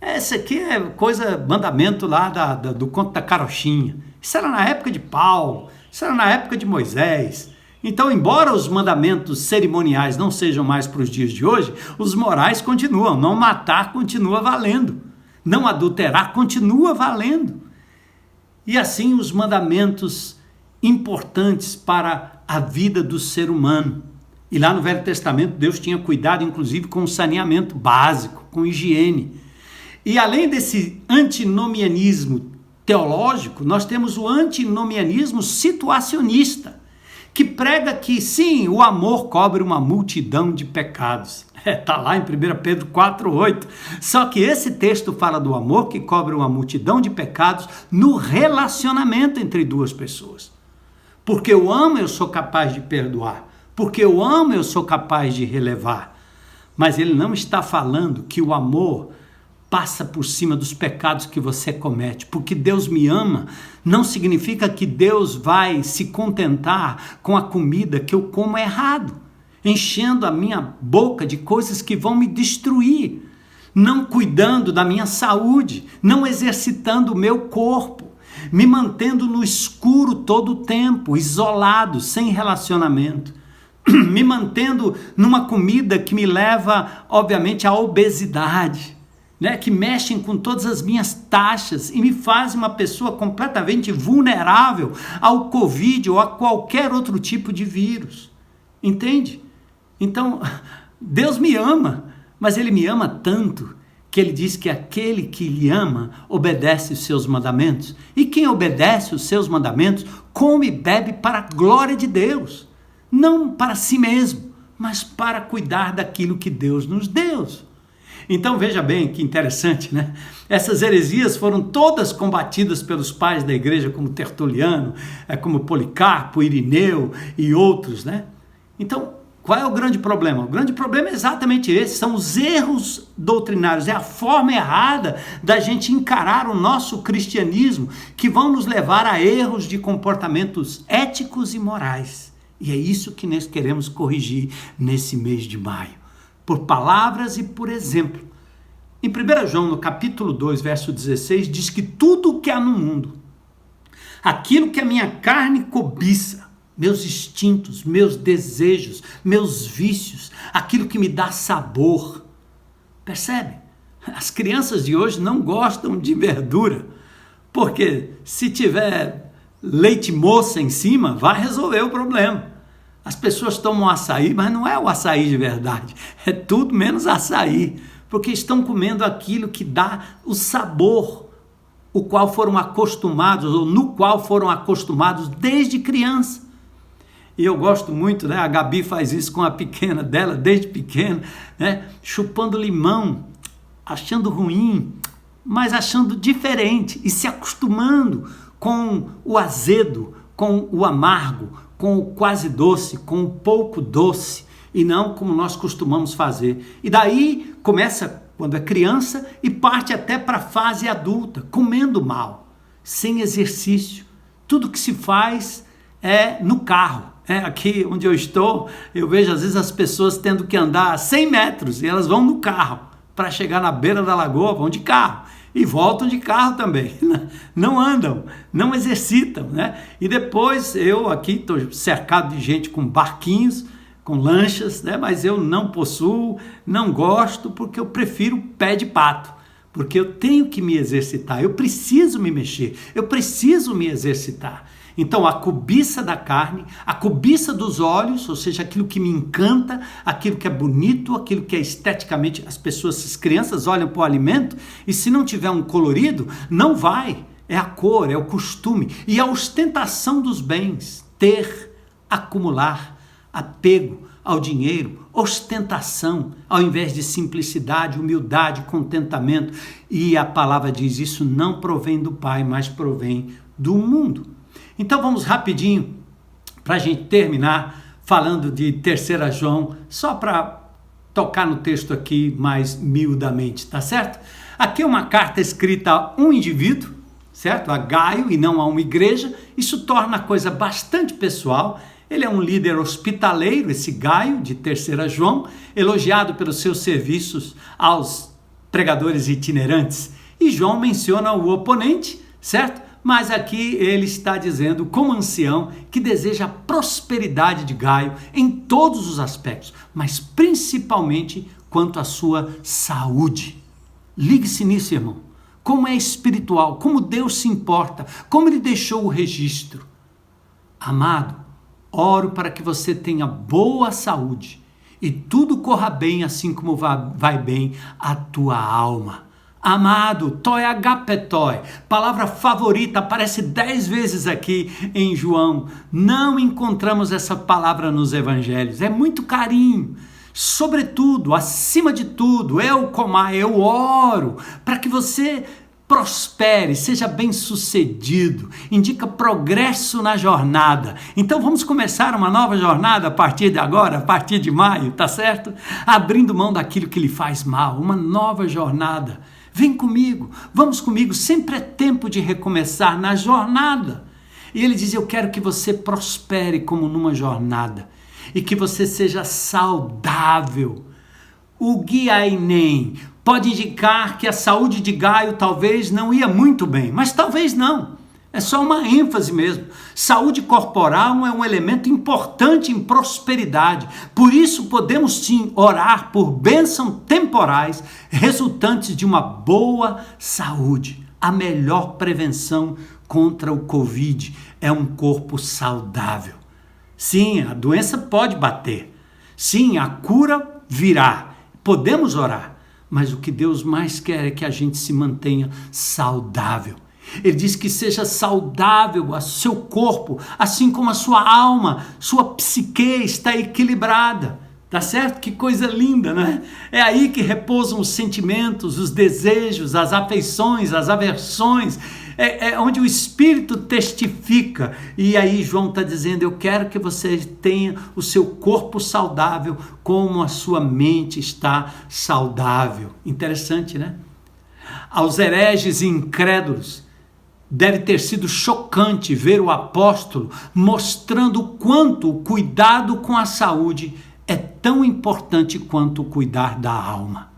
Esse aqui é mandamento lá do conto da carochinha. Isso era na época de Paulo, isso era na época de Moisés. Então, embora os mandamentos cerimoniais não sejam mais para os dias de hoje, os morais continuam. Não matar continua valendo. Não adulterar continua valendo. E assim os mandamentos importantes para a vida do ser humano. E lá no Velho Testamento, Deus tinha cuidado, inclusive, com o saneamento básico, com higiene. E além desse antinomianismo teológico, nós temos o antinomianismo situacionista, que prega que, sim, o amor cobre uma multidão de pecados. Está lá em 1 Pedro 4,8. Só que esse texto fala do amor que cobre uma multidão de pecados no relacionamento entre duas pessoas. Porque eu amo, eu sou capaz de perdoar. Porque eu amo, eu sou capaz de relevar. Mas ele não está falando que o amor passa por cima dos pecados que você comete. Porque Deus me ama não significa que Deus vai se contentar com a comida que eu como errado, enchendo a minha boca de coisas que vão me destruir, não cuidando da minha saúde, não exercitando o meu corpo, me mantendo no escuro todo o tempo, isolado, sem relacionamento, me mantendo numa comida que me leva, obviamente, à obesidade, né, que mexem com todas as minhas taxas e me fazem uma pessoa completamente vulnerável ao Covid ou a qualquer outro tipo de vírus. Entende? Então, Deus me ama, mas Ele me ama tanto que Ele diz que aquele que lhe ama obedece os seus mandamentos. E quem obedece os seus mandamentos come e bebe para a glória de Deus. Não para si mesmo, mas para cuidar daquilo que Deus nos deu. Então veja bem que interessante, né? Essas heresias foram todas combatidas pelos pais da igreja, como Tertuliano, como Policarpo, Irineu e outros, né? Então, qual é o grande problema? O grande problema é exatamente esse, são os erros doutrinários, é a forma errada da gente encarar o nosso cristianismo que vão nos levar a erros de comportamentos éticos e morais. E é isso que nós queremos corrigir nesse mês de maio. Por palavras e por exemplo. Em 1 João, no capítulo 2, verso 16, diz que tudo o que há no mundo, aquilo que a minha carne cobiça, meus instintos, meus desejos, meus vícios, aquilo que me dá sabor. Percebe? As crianças de hoje não gostam de verdura, porque se tiver leite moça em cima, vai resolver o problema. As pessoas tomam açaí, mas não é o açaí de verdade, é tudo menos açaí, porque estão comendo aquilo que dá o sabor, o qual foram acostumados, ou no qual foram acostumados desde criança. E eu gosto muito, né? A Gabi faz isso com a pequena dela, desde pequena, né? Chupando limão, achando ruim, mas achando diferente e se acostumando com o azedo, com o amargo, com o quase doce, com o pouco doce, e não como nós costumamos fazer. E daí começa quando é criança e parte até para a fase adulta, comendo mal, sem exercício. Tudo que se faz é no carro. Aqui onde eu estou, eu vejo às vezes as pessoas tendo que andar 100 metros e elas vão no carro. Para chegar na beira da lagoa, vão de carro. E voltam de carro também, não andam, não exercitam, né? E depois eu aqui estou cercado de gente com barquinhos, com lanchas, né? Mas eu não possuo, não gosto, porque eu prefiro pé de pato, porque eu tenho que me exercitar, eu preciso me mexer, eu preciso me exercitar. Então a cobiça da carne, a cobiça dos olhos, ou seja, aquilo que me encanta, aquilo que é bonito, aquilo que é esteticamente, as crianças olham para o alimento e se não tiver um colorido, não vai, é a cor, é o costume, e a ostentação dos bens, ter, acumular, apego ao dinheiro, ostentação, ao invés de simplicidade, humildade, contentamento, e a palavra diz, isso não provém do Pai, mas provém do mundo. Então vamos rapidinho, para a gente terminar, falando de 3 João, só para tocar no texto aqui mais miudamente, tá certo? Aqui é uma carta escrita a um indivíduo, certo? A Gaio e não a uma igreja. Isso torna a coisa bastante pessoal. Ele é um líder hospitaleiro, esse Gaio, de 3ª João, elogiado pelos seus serviços aos pregadores itinerantes. E João menciona o oponente, certo? Mas aqui ele está dizendo, como ancião, que deseja a prosperidade de Gaio em todos os aspectos, mas principalmente quanto à sua saúde. Ligue-se nisso, irmão. Como é espiritual, como Deus se importa, como Ele deixou o registro. Amado, oro para que você tenha boa saúde e tudo corra bem assim como vai bem a tua alma. Amado, toi agapetoi, palavra favorita, aparece 10 vezes aqui em João. Não encontramos essa palavra nos evangelhos, é muito carinho. Sobretudo, acima de tudo, eu oro para que você prospere, seja bem-sucedido, indica progresso na jornada. Então vamos começar uma nova jornada a partir de agora, a partir de maio, tá certo? Abrindo mão daquilo que lhe faz mal, uma nova jornada. Vem comigo, vamos comigo, sempre é tempo de recomeçar na jornada. E ele diz, eu quero que você prospere como numa jornada e que você seja saudável. O Guiainem pode indicar que a saúde de Gaio talvez não ia muito bem, mas talvez não. É só uma ênfase mesmo. Saúde corporal é um elemento importante em prosperidade. Por isso podemos sim orar por bênçãos temporais resultantes de uma boa saúde. A melhor prevenção contra o Covid é um corpo saudável. Sim, a doença pode bater. Sim, a cura virá. Podemos orar, mas o que Deus mais quer é que a gente se mantenha saudável. Ele diz que seja saudável o seu corpo, assim como a sua alma, sua psique está equilibrada. Tá certo? Que coisa linda, né? É aí que repousam os sentimentos, os desejos, as afeições, as aversões. É onde o Espírito testifica. E aí João está dizendo, eu quero que você tenha o seu corpo saudável como a sua mente está saudável. Interessante, né? Aos hereges e incrédulos, deve ter sido chocante ver o apóstolo mostrando o quanto o cuidado com a saúde é tão importante quanto o cuidar da alma.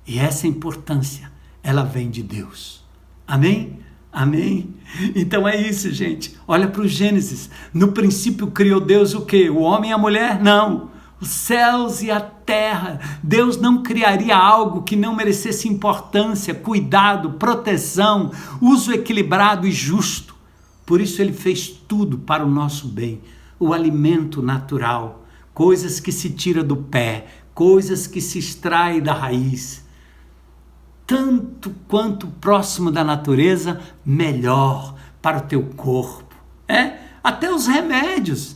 E essa importância, ela vem de Deus. Amém? Amém? Então é isso, gente. Olha para o Gênesis. No princípio criou Deus o quê? O homem e a mulher? Não. Os céus e a terra. Deus não criaria algo que não merecesse importância, cuidado, proteção, uso equilibrado e justo. Por isso ele fez tudo para o nosso bem. O alimento natural, coisas que se tira do pé, coisas que se extrai da raiz. Tanto quanto próximo da natureza, melhor para o teu corpo. Até os remédios,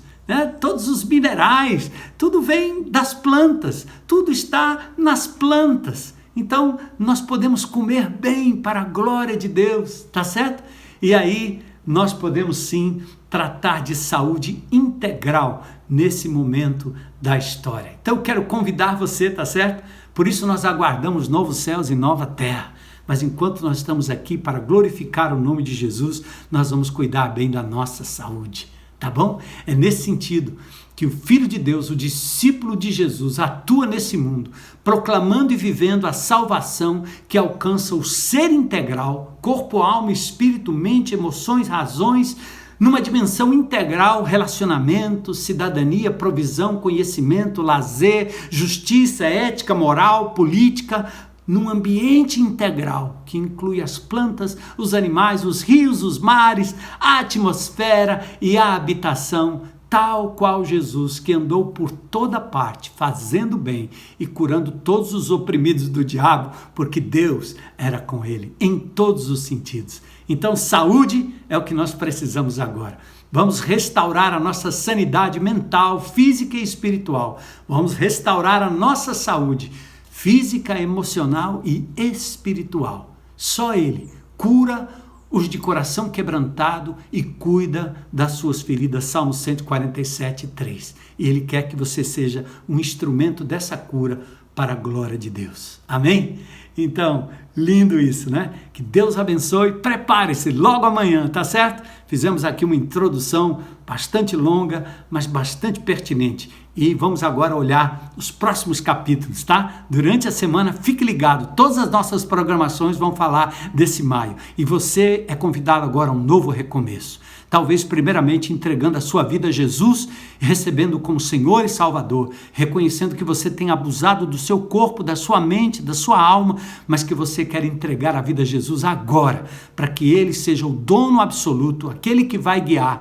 todos os minerais, tudo vem das plantas, tudo está nas plantas. Então, nós podemos comer bem para a glória de Deus, tá certo? E aí, nós podemos sim tratar de saúde integral nesse momento da história. Então, eu quero convidar você, tá certo? Por isso nós aguardamos novos céus e nova terra. Mas enquanto nós estamos aqui para glorificar o nome de Jesus, nós vamos cuidar bem da nossa saúde, tá bom? É nesse sentido que o Filho de Deus, o discípulo de Jesus, atua nesse mundo, proclamando e vivendo a salvação que alcança o ser integral, corpo, alma, espírito, mente, emoções, razões, numa dimensão integral, relacionamento, cidadania, provisão, conhecimento, lazer, justiça, ética, moral, política, num ambiente integral que inclui as plantas, os animais, os rios, os mares, a atmosfera e a habitação, tal qual Jesus, que andou por toda parte, fazendo bem e curando todos os oprimidos do diabo, porque Deus era com ele, em todos os sentidos. Então, saúde é o que nós precisamos agora. Vamos restaurar a nossa sanidade mental, física e espiritual. Vamos restaurar a nossa saúde física, emocional e espiritual. Só Ele cura os de coração quebrantado e cuida das suas feridas. Salmo 147, 3. E Ele quer que você seja um instrumento dessa cura para a glória de Deus. Amém? Então, lindo isso, né? Que Deus abençoe. Prepare-se logo amanhã, tá certo? Fizemos aqui uma introdução bastante longa, mas bastante pertinente. E vamos agora olhar os próximos capítulos, tá? Durante a semana, fique ligado. Todas as nossas programações vão falar desse maio. E você é convidado agora a um novo recomeço. Talvez primeiramente entregando a sua vida a Jesus e recebendo como Senhor e Salvador, reconhecendo que você tem abusado do seu corpo, da sua mente, da sua alma, mas que você quer entregar a vida a Jesus agora, para que Ele seja o dono absoluto, aquele que vai guiar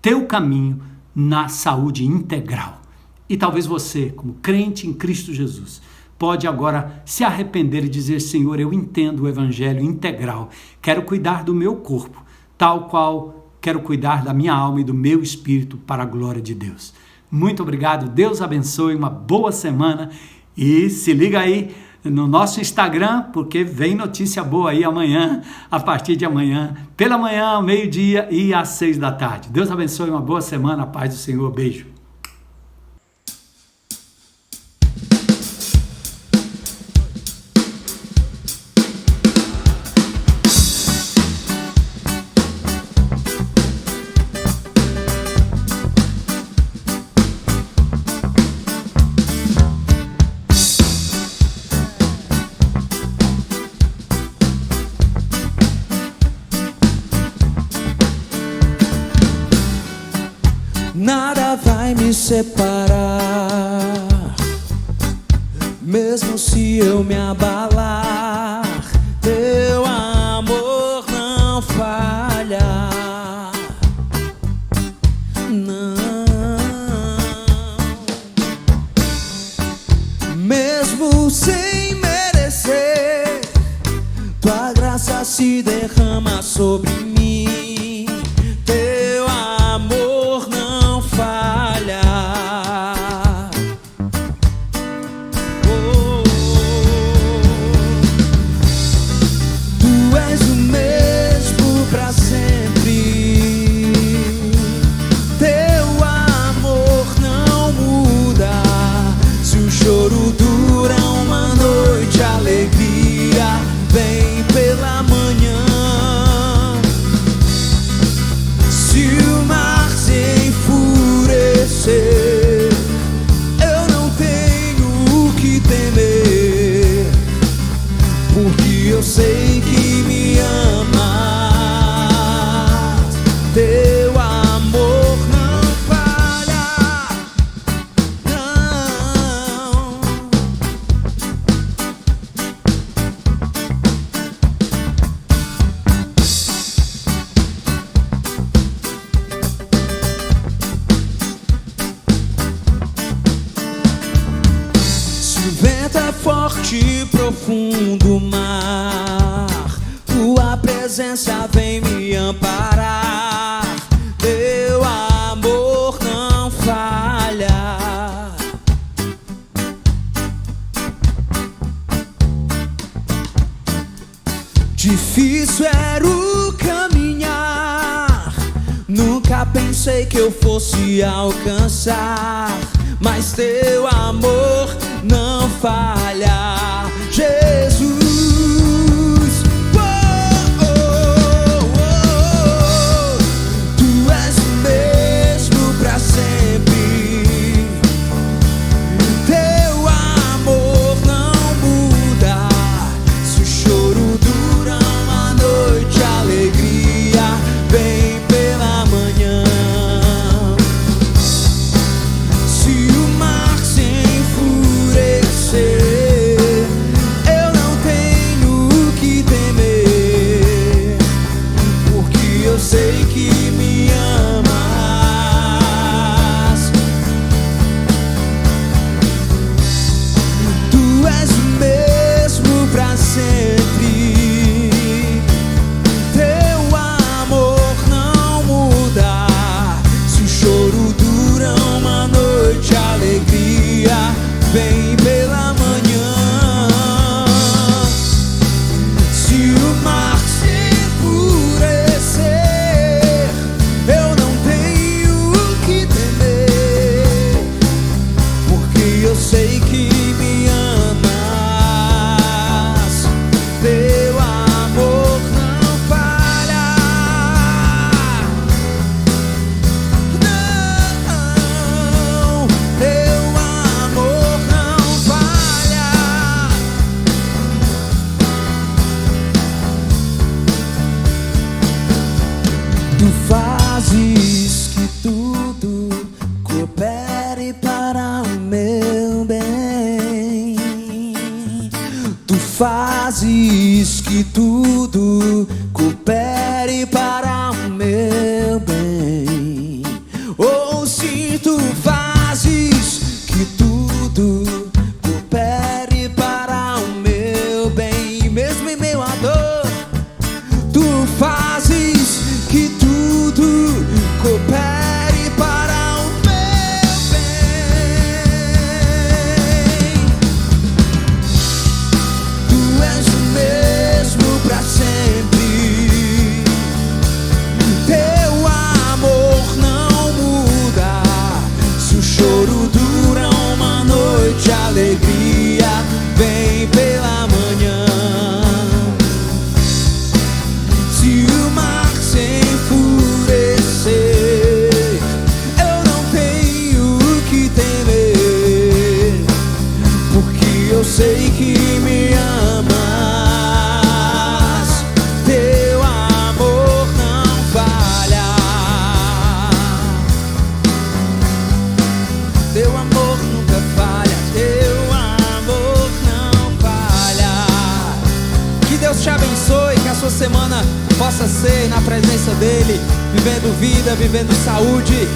teu caminho na saúde integral. E talvez você, como crente em Cristo Jesus, pode agora se arrepender e dizer: Senhor, eu entendo o evangelho integral, quero cuidar do meu corpo, tal qual quero cuidar da minha alma e do meu espírito para a glória de Deus. Muito obrigado, Deus abençoe, uma boa semana e se liga aí no nosso Instagram, porque vem notícia boa aí amanhã, a partir de amanhã, pela manhã, ao meio-dia e às 6 da tarde. Deus abençoe, uma boa semana, a paz do Senhor, beijo. Nada vai me separar, mesmo se eu me abalar, teu amor não falha. Não, mesmo sem merecer, tua graça se derrama sobre mim, teu amor não falha. Oh, tu és o mesmo pra sempre, teu amor não muda. Se o choro dura uma noite, a alegria vem pela manhã. Se o mar se enfurecer, eu não tenho o que temer, porque eu sei que me amas. Teu amor não falha, não. Se o vento é forte e profundo mar, tua presença vem me amparar. Teu amor não falha. Difícil era o caminhar, nunca pensei que eu fosse alcançar, mas teu amor não falha, Jesus. Oh, oh, oh, oh. Tu és o mesmo pra sempre, teu amor não muda. Se o choro dura uma noite, a alegria vem pela manhã. Se o mar se enfurecer, te abençoe, que a sua semana possa ser na presença dele, vivendo vida, vivendo saúde.